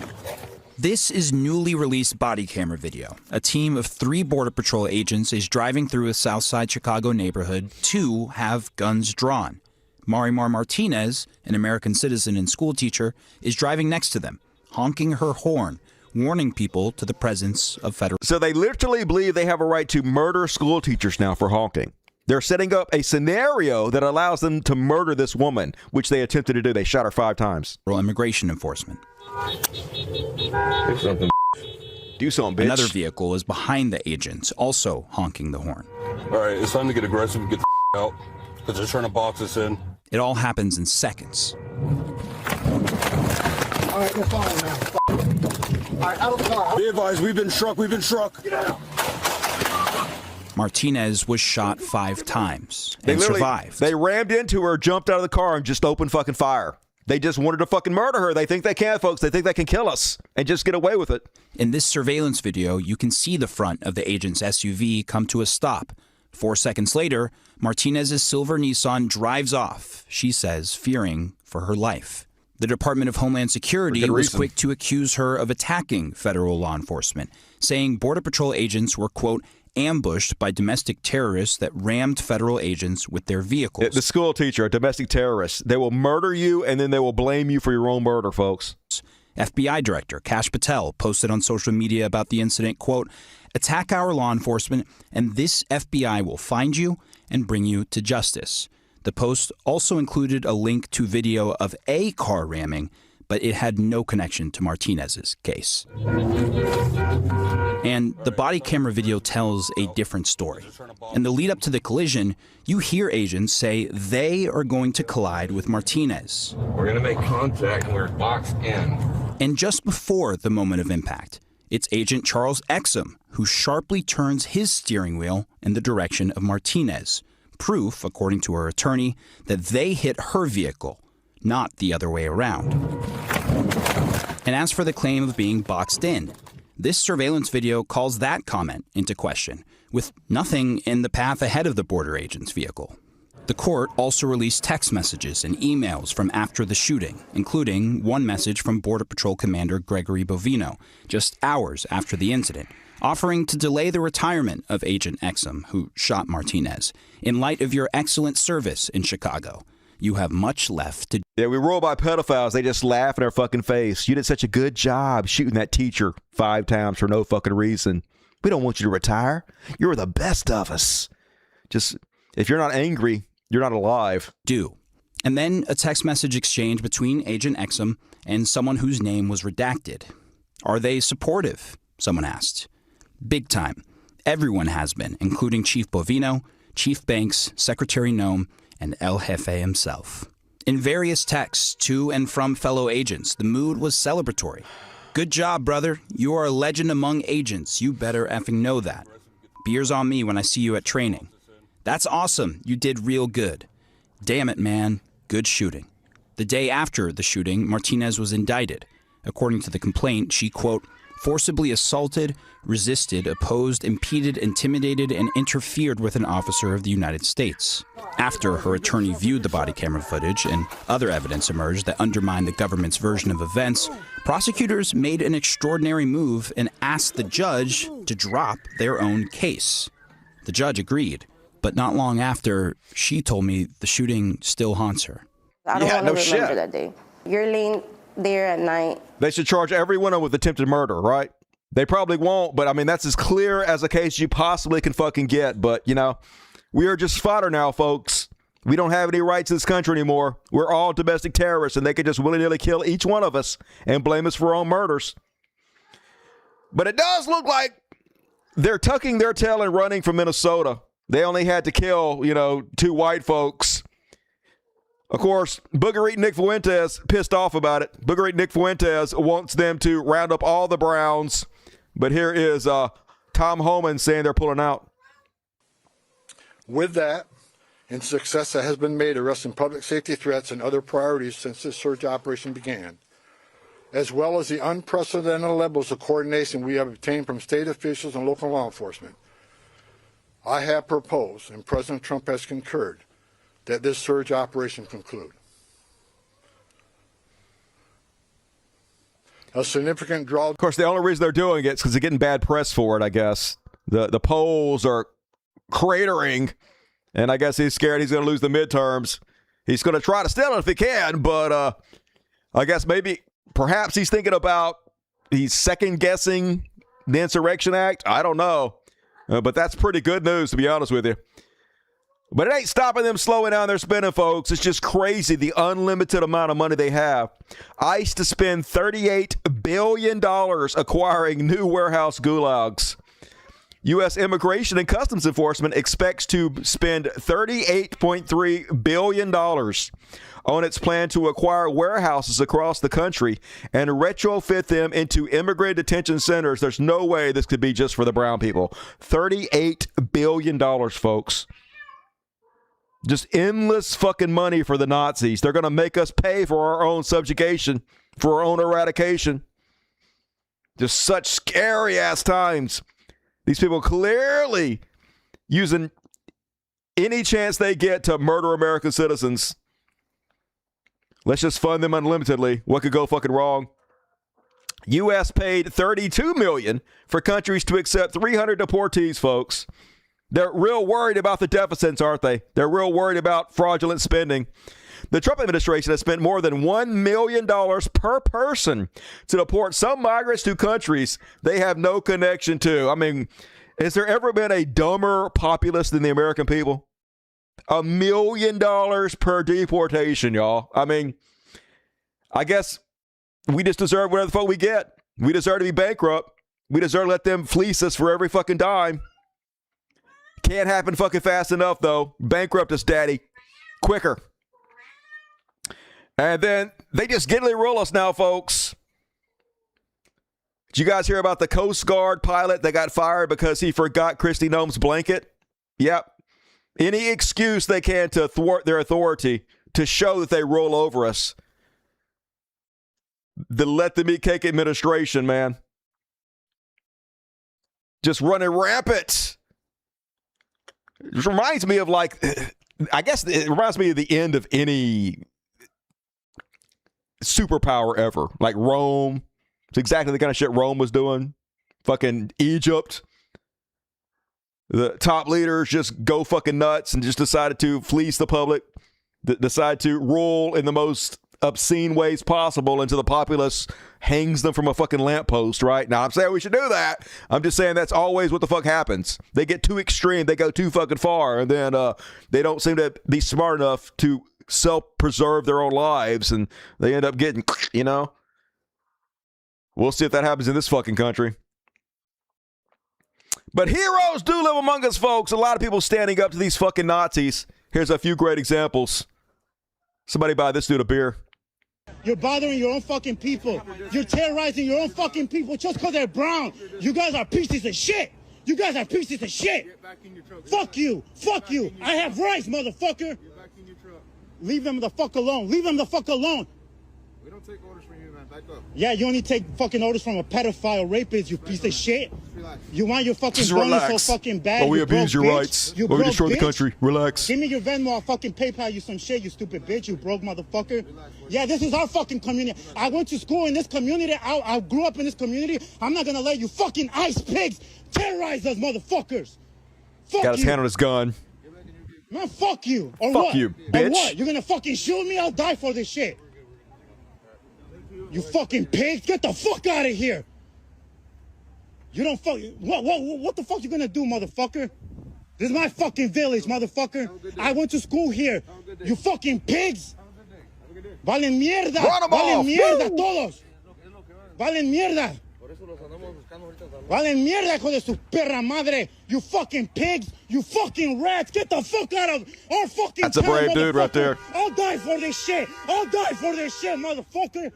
This is newly released body camera video. A team of 3 Border Patrol agents is driving through a Southside Chicago neighborhood. 2 have guns drawn. Marimar Martinez, an American citizen and school teacher, is driving next to them, honking her horn, warning people to the presence of federal... So they literally believe they have a right to murder school teachers now for honking. They're setting up a scenario that allows them to murder this woman, which they attempted to do. They shot her 5 times. Immigration enforcement. Do something, bitch. Another vehicle is behind the agents, also honking the horn. All right, it's time to get aggressive and get the out, because they're trying to box us in. It all happens in seconds. All right, we're fine now. All right, out of the car. Be advised, we've been struck. We've been struck. Get out. Martinez was shot 5 times and survived. They rammed into her, jumped out of the car, and just opened fucking fire. They just wanted to fucking murder her. They think they can, folks. They think they can kill us and just get away with it. In this surveillance video, you can see the front of the agent's SUV come to a stop. 4 seconds later, Martinez's silver Nissan drives off, she says, fearing for her life. The Department of Homeland Security was quick to accuse her of attacking federal law enforcement, saying Border Patrol agents were, quote, ambushed by domestic terrorists that rammed federal agents with their vehicles. The school teacher, a domestic terrorist. They will murder you, and then they will blame you for your own murder, folks. FBI Director Kash Patel posted on social media about the incident, quote, attack our law enforcement, and this FBI will find you and bring you to justice. The post also included a link to video of a car ramming, but it had no connection to Martinez's case. And the body camera video tells a different story. In the lead up to the collision, you hear agents say they are going to collide with Martinez. We're going to make contact and we're boxed in. And just before the moment of impact, it's Agent Charles Exum who sharply turns his steering wheel in the direction of Martinez. Proof, according to her attorney, that they hit her vehicle, not the other way around. And as for the claim of being boxed in, this surveillance video calls that comment into question, with nothing in the path ahead of the border agent's vehicle. The court also released text messages and emails from after the shooting, including one message from Border Patrol Commander Gregory Bovino, just hours after the incident, offering to delay the retirement of Agent Exum, who shot Martinez. In light of your excellent service in Chicago, you have much left to do. Yeah, we roll by pedophiles. They just laugh in our fucking face. You did such a good job shooting that teacher 5 times for no fucking reason. We don't want you to retire. You're the best of us. Just, if you're not angry, you're not alive. And then a text message exchange between Agent Exum and someone whose name was redacted. Are they supportive? Someone asked. Big time. Everyone has been, including Chief Bovino, Chief Banks, Secretary Nome, and El Jefe himself. In various texts to and from fellow agents, the mood was celebratory. Good job, brother. You are a legend among agents. You better effing know that. Beers on me when I see you at training. That's awesome. You did real good. Damn it, man. Good shooting. The day after the shooting, Martinez was indicted. According to the complaint, she, quote, forcibly assaulted, resisted, opposed, impeded, intimidated, and interfered with an officer of the United States. After her attorney viewed the body camera footage and other evidence emerged that undermined the government's version of events, prosecutors made an extraordinary move and asked the judge to drop their own case. The judge agreed, but not long after, she told me the shooting still haunts her. I don't want to remember that day. You're laying there at night. They should charge everyone with attempted murder, right? They probably won't, but I mean, that's as clear as a case you possibly can fucking get. But, you know, we are just fodder now, folks. We don't have any rights in this country anymore. We're all domestic terrorists, and they could just willy-nilly kill each one of us and blame us for our own murders. But it does look like they're tucking their tail and running from Minnesota. They only had to kill, 2 white folks. Of course, Booger-eating Nick Fuentes pissed off about it. Booger-eating Nick Fuentes wants them to round up all the Browns. But here is Tom Homan saying they're pulling out. With that, and success that has been made arresting public safety threats and other priorities since this search operation began, as well as the unprecedented levels of coordination we have obtained from state officials and local law enforcement, I have proposed, and President Trump has concurred, that this surge operation conclude. A significant draw. Of course, the only reason they're doing it is because they're getting bad press for it, I guess. The polls are cratering, and I guess he's scared he's going to lose the midterms. He's going to try to steal it if he can, but I guess perhaps he's thinking about he's second-guessing the Insurrection Act. I don't know. But that's pretty good news, to be honest with you. But it ain't stopping them slowing down their spending, folks. It's just crazy, the unlimited amount of money they have. ICE to spend $38 billion acquiring new warehouse gulags. U.S. Immigration and Customs Enforcement expects to spend $38.3 billion on its plan to acquire warehouses across the country and retrofit them into immigrant detention centers. There's no way this could be just for the brown people. $38 billion, folks. Just endless fucking money for the Nazis. They're going to make us pay for our own subjugation, for our own eradication. Just such scary-ass times. These people clearly using any chance they get to murder American citizens. Let's just fund them unlimitedly. What could go fucking wrong? U.S. paid $32 million for countries to accept 300 deportees, folks. They're real worried about the deficits, aren't they? They're real worried about fraudulent spending. The Trump administration has spent more than $1 million per person to deport some migrants to countries they have no connection to. I mean, has there ever been a dumber populace than the American people? $1 million per deportation, y'all. I mean, I guess we just deserve whatever the fuck we get. We deserve to be bankrupt. We deserve to let them fleece us for every fucking dime. Can't happen fucking fast enough, though. Bankrupt us, daddy. Quicker. And then they just giddily roll us now, folks. Did you guys hear about the Coast Guard pilot that got fired because he forgot Kristi Noem's blanket? Yep. Any excuse they can to thwart their authority to show that they roll over us. The let them eat cake administration, man. Just running rampant. It reminds me of I guess it reminds me of the end of any superpower ever. Like Rome. It's exactly the kind of shit Rome was doing. Fucking Egypt. The top leaders just go fucking nuts and just decided to fleece the public, decide to rule in the most obscene ways possible until the populace hangs them from a fucking lamppost, right? Now, I'm saying we should do that. I'm just saying that's always what the fuck happens. They get too extreme. They go too fucking far, and then they don't seem to be smart enough to self-preserve their own lives, and they end up getting, you know? We'll see if that happens in this fucking country. But heroes do live among us, folks. A lot of people standing up to these fucking Nazis. Here's a few great examples. Somebody buy this dude a beer. You're bothering your own fucking people. You're terrorizing your own fucking people just because they're brown. You guys are pieces of shit. You guys are pieces of shit. Fuck you. Fuck you. I have rights, motherfucker. Leave them the fuck alone. Leave them the fuck alone. We don't take orders from you, man. Back up. Yeah, you only take fucking orders from a pedophile rapist, you piece of shit. You want your fucking Just money relax. so fucking bad. Or we you abuse broke your bitch. rights. You Or we broke destroy the bitch. country. Relax. Give me your Venmo, I'll fucking PayPal you some shit, you stupid bitch, you broke motherfucker. Yeah, this is our fucking community. I went to school in this community. I grew up in this community. I'm not gonna let you fucking ice pigs terrorize us motherfuckers. Fuck Got his hand on his gun. Man, fuck you. Or Fuck what? you, bitch. Or what? You're gonna fucking shoot me? I'll die for this shit. You fucking pigs, get the fuck out of here. You don't fuck. What the fuck you gonna do, motherfucker? This is my fucking village, motherfucker. I went to school here. You fucking pigs. Valen mierda. Run 'em Valen off. mierda Woo. todos. Valen mierda. Valen mierda, hijo de su perra madre. You fucking pigs. You fucking rats. Get the fuck out of our fucking That's a town, brave dude right motherfucker. there. I'll die for this shit. I'll die for this shit, motherfucker.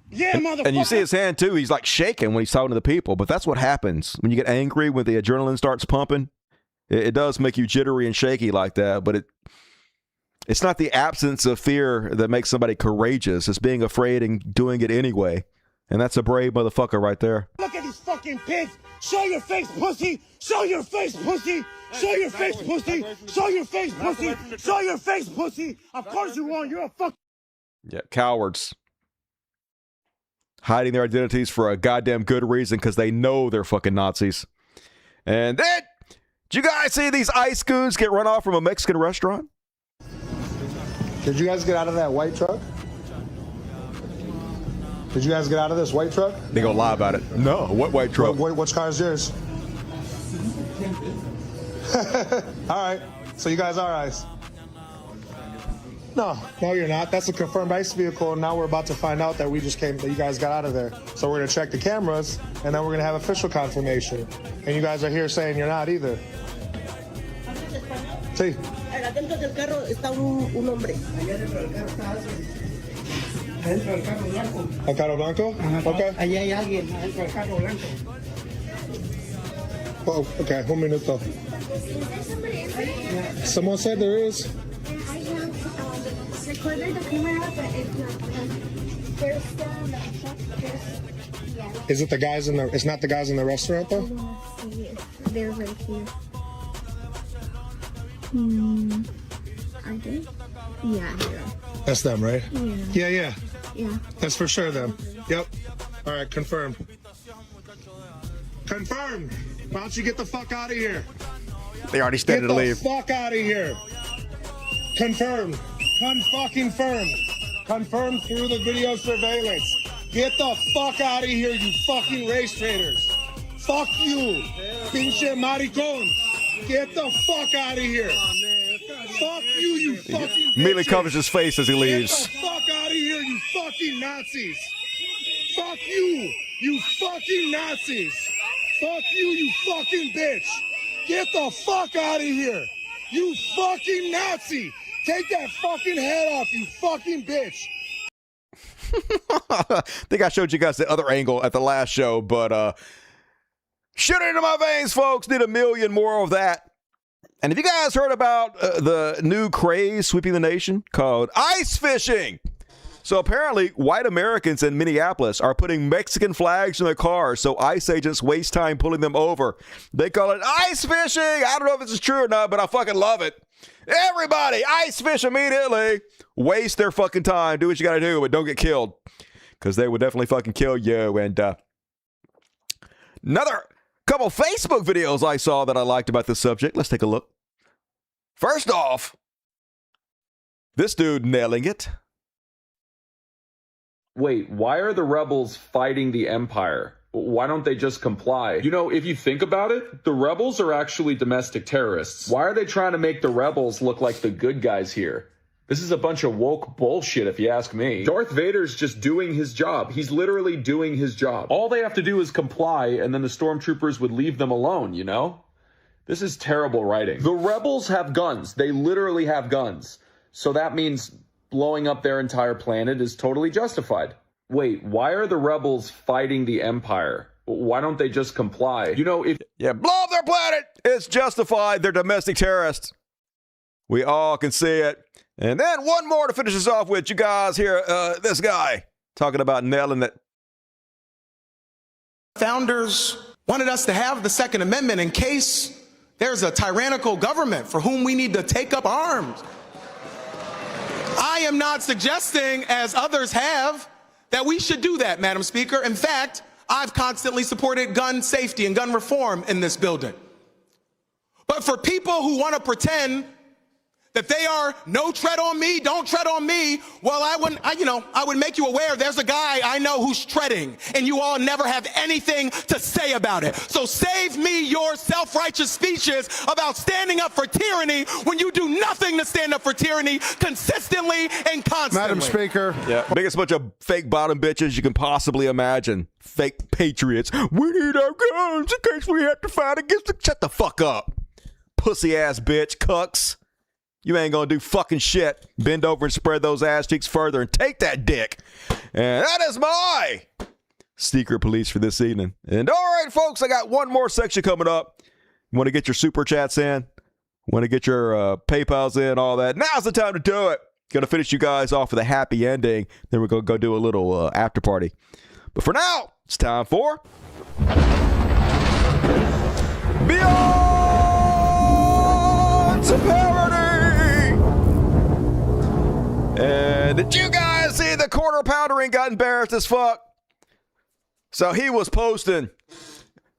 Yeah, motherfucker. And you see his hand, too. He's like shaking when he's talking to the people. But that's what happens when you get angry, when the adrenaline starts pumping. It does make you jittery and shaky like that. But it's not the absence of fear that makes somebody courageous. It's being afraid and doing it anyway. And that's a brave motherfucker right there. Look at these fucking pigs. Show your face, pussy. Show your face, pussy. Show your face, pussy. Show your face, pussy. Show your face, pussy. Of course you won't. You're a fuck. Yeah, cowards. Hiding their identities for a goddamn good reason because they know they're fucking Nazis. And then, did you guys see these ice goons get run off from a Mexican restaurant? Did you guys get out of that white truck? Did you guys get out of this white truck? They gonna lie about it. No, what white truck? Which car is yours? All right, so you guys are ICE. No, you're not. That's a confirmed ICE vehicle, and now we're about to find out that that you guys got out of there. So we're gonna check the cameras, and then we're gonna have official confirmation. And you guys are here saying you're not either. Sí. Adentro del carro está un hombre. Adentro del carro blanco. ¿El carro blanco? Okay. Allí hay alguien adentro del carro blanco. Oh, okay. 1 minuto. Someone said there is. I have recorded the camera, but it's not. There's still in the shop. Yeah. Is it the guys in the? It's not the guys in the restaurant though. They're right here. I think. Yeah. That's them, right? Yeah. Yeah. That's for sure them. Yep. All right, confirmed. Confirmed. Why don't you get the fuck out of here? They already started to leave. Get the fuck out of here. Confirmed. Con-fucking-firmed. Confirmed through the video surveillance. Get the fuck out of here, you fucking race traitors. Fuck you, pinche maricón. Get the fuck out of here. Fuck you, you fucking Immediately bitches. covers his face as he leaves. Get the fuck out of here, you fucking Nazis. Fuck you, you fucking Nazis. Fuck you, you fucking bitch. Get the fuck out of here. You fucking Nazi. Take that fucking head off, you fucking bitch. I think I showed you guys the other angle at the last show, but shoot it into my veins, folks. Need 1 million more of that. And have you guys heard about the new craze sweeping the nation called ice fishing? So apparently, white Americans in Minneapolis are putting Mexican flags in their cars so ICE agents waste time pulling them over. They call it ice fishing. I don't know if this is true or not, but I fucking love it. Everybody, ice fish immediately. Waste their fucking time. Do what you got to do, but don't get killed. Because they would definitely fucking kill you. And Another couple Facebook videos I saw that I liked about this subject. Let's take a look. First off, this dude nailing it. Wait, why are the rebels fighting the Empire? Why don't they just comply? You know, if you think about it, the rebels are actually domestic terrorists. Why are they trying to make the rebels look like the good guys here? This is a bunch of woke bullshit, if you ask me. Darth Vader's just doing his job. He's literally doing his job. All they have to do is comply, and then the stormtroopers would leave them alone, you know? This is terrible writing. The rebels have guns. They literally have guns. So that means blowing up their entire planet is totally justified. Wait, why are the rebels fighting the Empire? Why don't they just comply? You know, if... Yeah, blow up their planet! It's justified. They're domestic terrorists. We all can see it. And then one more to finish us off with. You guys hear this guy talking about nailing it. Founders wanted us to have the Second Amendment in case there's a tyrannical government for whom we need to take up arms. I am not suggesting, as others have, that we should do that, Madam Speaker. In fact, I've constantly supported gun safety and gun reform in this building. But for people who want to pretend that they are no tread on me, don't tread on me, well, I would make you aware there's a guy I know who's treading, and you all never have anything to say about it. So save me your self-righteous speeches about standing up for tyranny when you do nothing to stand up for tyranny consistently and constantly. Madam Speaker. Yeah, biggest bunch of fake bottom bitches you can possibly imagine. Fake patriots. We need our guns in case we have to fight against the... Shut the fuck up. Pussy ass bitch, cucks. You ain't gonna do fucking shit. Bend over and spread those ass cheeks further and take that dick. And that is my secret police for this evening. And all right, folks, I got one more section coming up. You want to get your super chats in? Want to get your PayPals in, all that? Now's the time to do it. Gonna finish you guys off with a happy ending. Then we're gonna go do a little after party. But for now, it's time for Beyond Parody. And did you guys see the quarter poundering got embarrassed as fuck? So he was posting,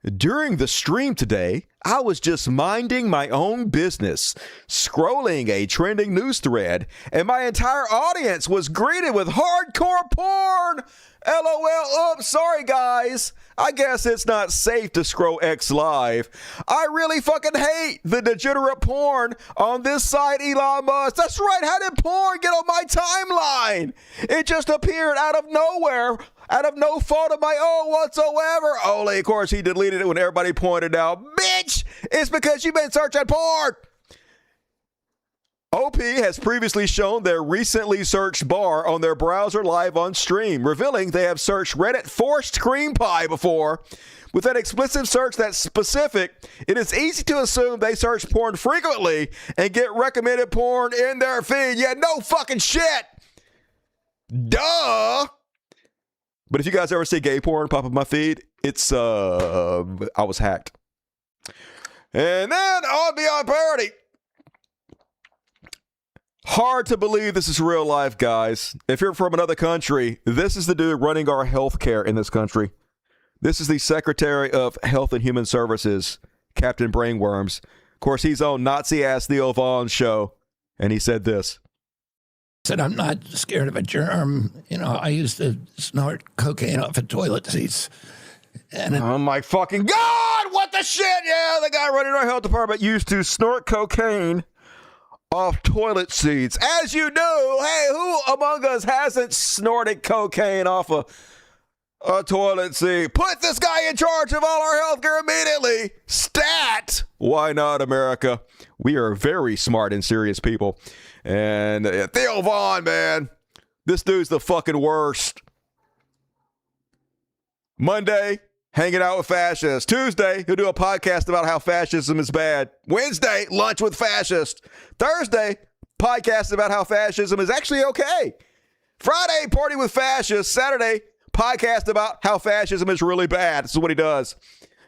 during the stream today, I was just minding my own business, scrolling a trending news thread, and my entire audience was greeted with hardcore porn. LOL, oops, sorry guys. I guess it's not safe to scroll X live. I really fucking hate the degenerate porn on this site, Elon Musk. That's right, how did porn get on my timeline? It just appeared out of nowhere, out of no fault of my own whatsoever. Only, of course, he deleted it when everybody pointed out, bitch, it's because you've been searching porn. OP has previously shown their recently searched bar on their browser live on stream, revealing they have searched Reddit forced cream pie before. With an explicit search that's specific, it is easy to assume they search porn frequently and get recommended porn in their feed. Yeah, no fucking shit. Duh. But if you guys ever see gay porn pop up my feed, it's, I was hacked. And then on Beyond Parody. Hard to believe this is real life, guys. If you're from another country, this is the dude running our health care in this country. This is the Secretary of Health and Human Services, Captain Brainworms. Of course, he's on Nazi-ass Theo Vaughn's show, and he said this. Said, I'm not scared of a germ. You know, I used to snort cocaine off of toilet seats. And oh, my fucking God! What the shit? Yeah, the guy running our health department used to snort cocaine off toilet seats. As you do, hey, who among us hasn't snorted cocaine off a toilet seat? Put this guy in charge of all our healthcare immediately. Stat! Why not, America? We are very smart and serious people. And Theo Vaughn, man, this dude's the fucking worst. Monday, hanging out with fascists. Tuesday, he'll do a podcast about how fascism is bad. Wednesday, lunch with fascists. Thursday, podcast about how fascism is actually okay. Friday, party with fascists. Saturday, podcast about how fascism is really bad. This is what he does.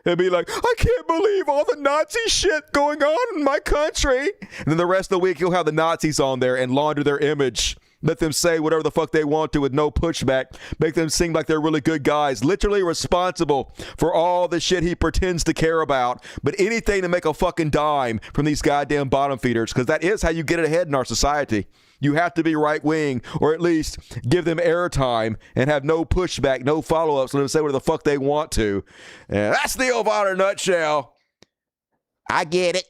He'll be like, I can't believe all the Nazi shit going on in my country. And then the rest of the week, he'll have the Nazis on there and launder their image Let them say whatever the fuck they want to with no pushback. Make them seem like they're really good guys. Literally responsible for all the shit he pretends to care about. But anything to make a fucking dime from these goddamn bottom feeders, because that is how you get ahead in our society. You have to be right-wing, or at least give them airtime and have no pushback, no follow-ups, let them say whatever the fuck they want to. And that's Theo Von in a nutshell. I get it.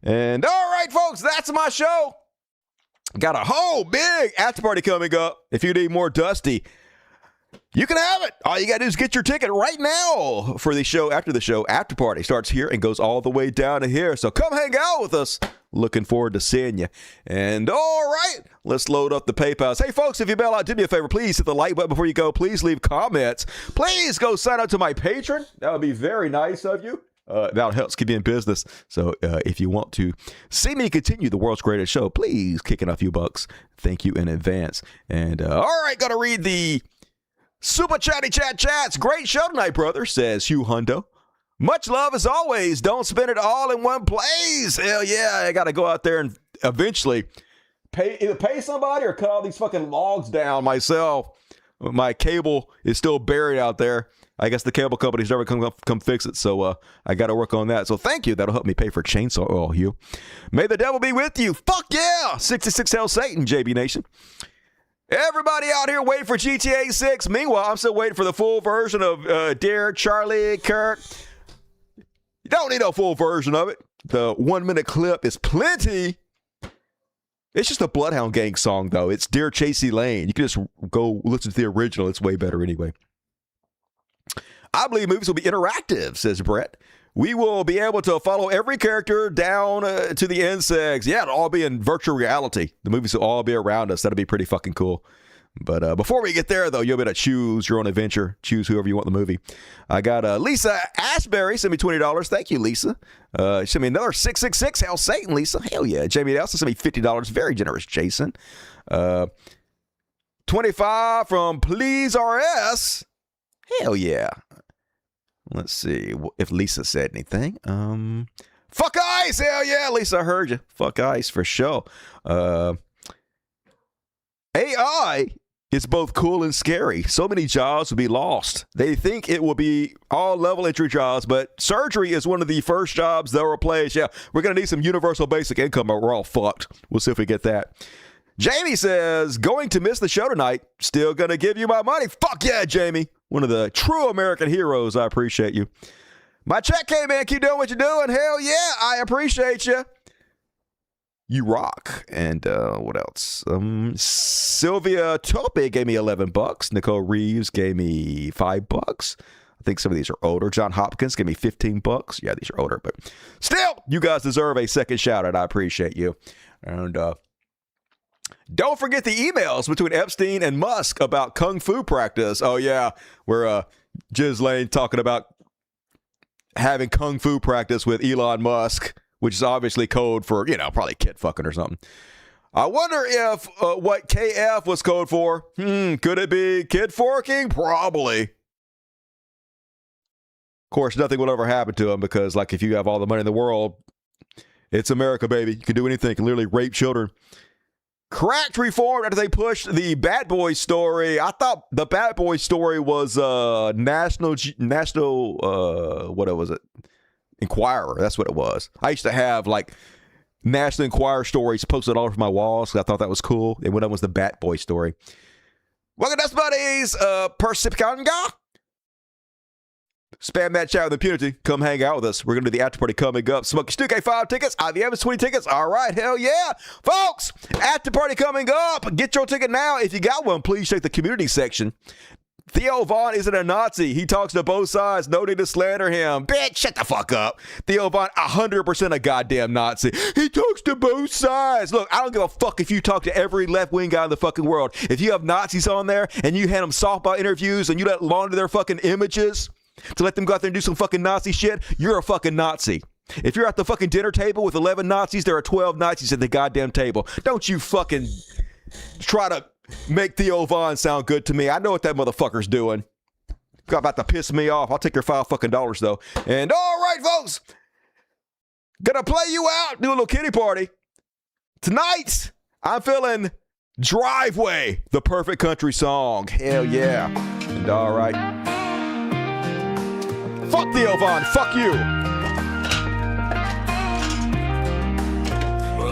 And all right, folks, that's my show. Got a whole big after party coming up. If you need more Dusty, you can have it. All you got to do is get your ticket right now for the show. After the show, after party starts here and goes all the way down to here. So come hang out with us. Looking forward to seeing you. And all right, let's load up the PayPals. Hey, folks, if you bail out, do me a favor. Please hit the like button before you go. Please leave comments. Please go sign up to my Patreon. That would be very nice of you. That helps keep you in business. So if you want to see me continue the world's greatest show, please kick in a few bucks. Thank you in advance. And all right, got to read the super chatty chats. Great show tonight, brother, says Hugh Hundo. Much love as always. Don't spend it all in one place. Hell yeah, I got to go out there and eventually either pay somebody or cut all these fucking logs down myself. My cable is still buried out there. I guess the cable company's never come fix it, so I got to work on that. So thank you. That'll help me pay for chainsaw oil, Hugh. May the devil be with you. Fuck yeah. 66 Hell Satan, JB Nation. Everybody out here waiting for GTA 6. Meanwhile, I'm still waiting for the full version of Dear Charlie Kirk. You don't need a full version of it. The 1-minute clip is plenty. It's just a Bloodhound Gang song, though. It's Dear Chasey Lane. You can just go listen to the original. It's way better anyway. I believe movies will be interactive, says Brett. We will be able to follow every character down to the insects. Yeah, it'll all be in virtual reality. The movies will all be around us. That'll be pretty fucking cool. But before we get there, though, you'll be able to choose your own adventure. Choose whoever you want in the movie. I got Lisa Ashbury sent me $20. Thank you, Lisa. She sent me another 666. Hell Satan, Lisa. Hell yeah. Jamie Nelson sent me $50. Very generous, Jason. 25 from Please RS. Hell yeah. Let's see if Lisa said anything. Fuck ice. Hell yeah, Lisa, I heard you. Fuck ice for sure. AI is both cool and scary. So many jobs will be lost. They think it will be all level entry jobs, but surgery is one of the first jobs they'll replace. Yeah, we're going to need some universal basic income or we're all fucked. We'll see if we get that. Jamie says, going to miss the show tonight. Still going to give you my money. Fuck yeah, Jamie. One of the true American heroes. I appreciate you. My check came in. Keep doing what you're doing. Hell yeah, I appreciate you. You rock. And what else? Sylvia Tope gave me $11. Nicole Reeves gave me $5. I think some of these are older. John Hopkins gave me $15. Yeah, these are older, but still, you guys deserve a second shout out. I appreciate you. And don't forget the emails between Epstein and Musk about kung fu practice. Oh yeah, where Jiz Lane talking about having kung fu practice with Elon Musk, which is obviously code for, probably kid fucking or something. I wonder if what KF was code for. Could it be kid forking? Probably. Of course, nothing will ever happen to him because, like, if you have all the money in the world, it's America, baby. You can do anything. You can literally rape children. Cracked reformed after they pushed the Bad Boy story. I thought the Bad Boy story was national. What was it? Inquirer. That's what it was. I used to have like National Enquirer stories posted all over my walls. So I thought that was cool. And one of them was the Bat Boy story. Welcome, Dust Buddies. Persipkanga. Spam that chat with impunity. Come hang out with us. We're going to do the after party coming up. Smokey Stu K 5 tickets. IVM's 20 tickets. All right. Hell yeah. Folks, after party coming up. Get your ticket now. If you got one, please check the community section. Theo Von isn't a Nazi. He talks to both sides. No need to slander him. Bitch, shut the fuck up. Theo Von, 100% a goddamn Nazi. He talks to both sides. Look, I don't give a fuck if you talk to every left-wing guy in the fucking world. If you have Nazis on there and you hand them softball interviews and you let launder their fucking images to let them go out there and do some fucking Nazi shit, you're a fucking Nazi. If you're at the fucking dinner table with 11 Nazis, there are 12 Nazis at the goddamn table. Don't you fucking try to make Theo Von sound good to me. I know what that motherfucker's doing. Got about to piss me off. I'll take your $5 fucking though. And all right, folks, gonna play you out, do a little kitty party. Tonight, I'm feeling Driveway, the perfect country song. Hell yeah. And all right. Fuck Theo Von. Fuck you.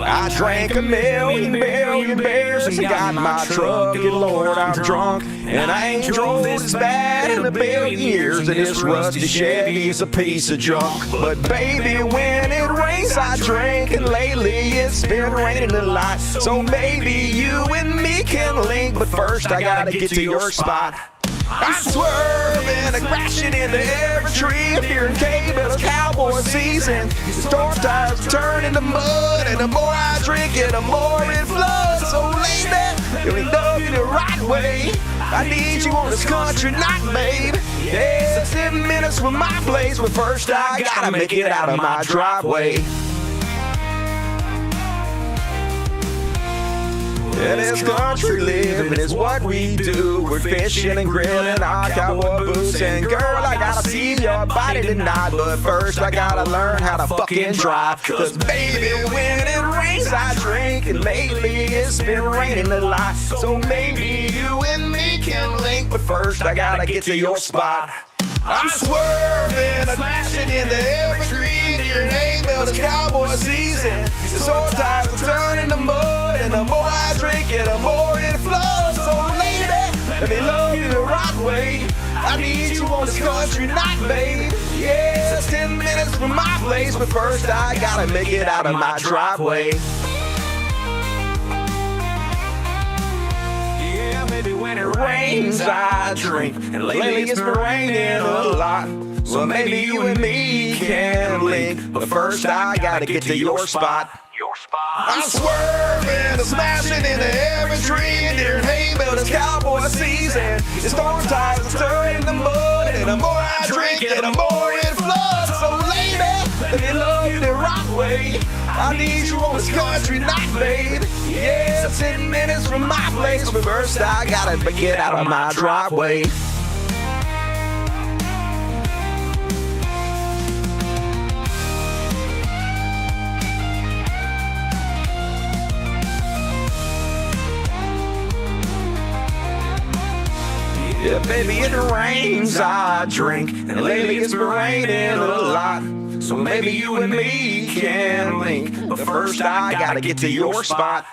I drank a million beers and got my truck, and Lord, I'm drunk. And I ain't drove this bad in a billion years, and this rusty Chevy's a piece of junk. But baby, when it rains, I drink, and lately it's been raining a lot. So maybe you and me can link, but first I gotta get to your spot. I'm swerving and crashing into every tree here in Cable. It's cowboy season. Storm tires turn into mud, and the more I drink it, the more it floods. So lady, you ain't done it the right way. I need you on this country night, babe. Yeah, 10 minutes from my place, but first I gotta make it out of my driveway. And this country living is what we do. We're fishing and grilling our cowboy boots. And girl, I gotta see your body tonight, but first I gotta learn how to fucking drive. Cause baby, when it rains I drink, and lately it's been raining a lot. So maybe you and me can link, but first I gotta get to your spot. I'm swerving, I'm smashing into every tree near Nashville. It's cowboy season. The soul tires are turning to mud, and the more I drink it, the more it flows. So lady, let me love you the right way. I need you on this country night, babe. Yeah, it's 10 minutes from my place, but first I gotta make it out of my driveway. Maybe when it rains I drink, and lately it's been raining a lot. So maybe you and me can link, but first I gotta get to your spot. I'm swerving and smashing into every tree near Hayville. It's cowboy season. The storm tires are turning to mud, and the more I drink it, the more it floods. So lady, let me love you the right way. I need you on this country night, babe. Yeah, 10 minutes from my place, but first I gotta get out of my driveway. Yeah, baby, it rains, I drink, and lately it's been raining a lot. So maybe you and me can link, but first I gotta get to your spot.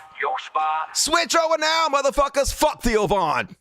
Switch over now, motherfuckers. Fuck Theo Von.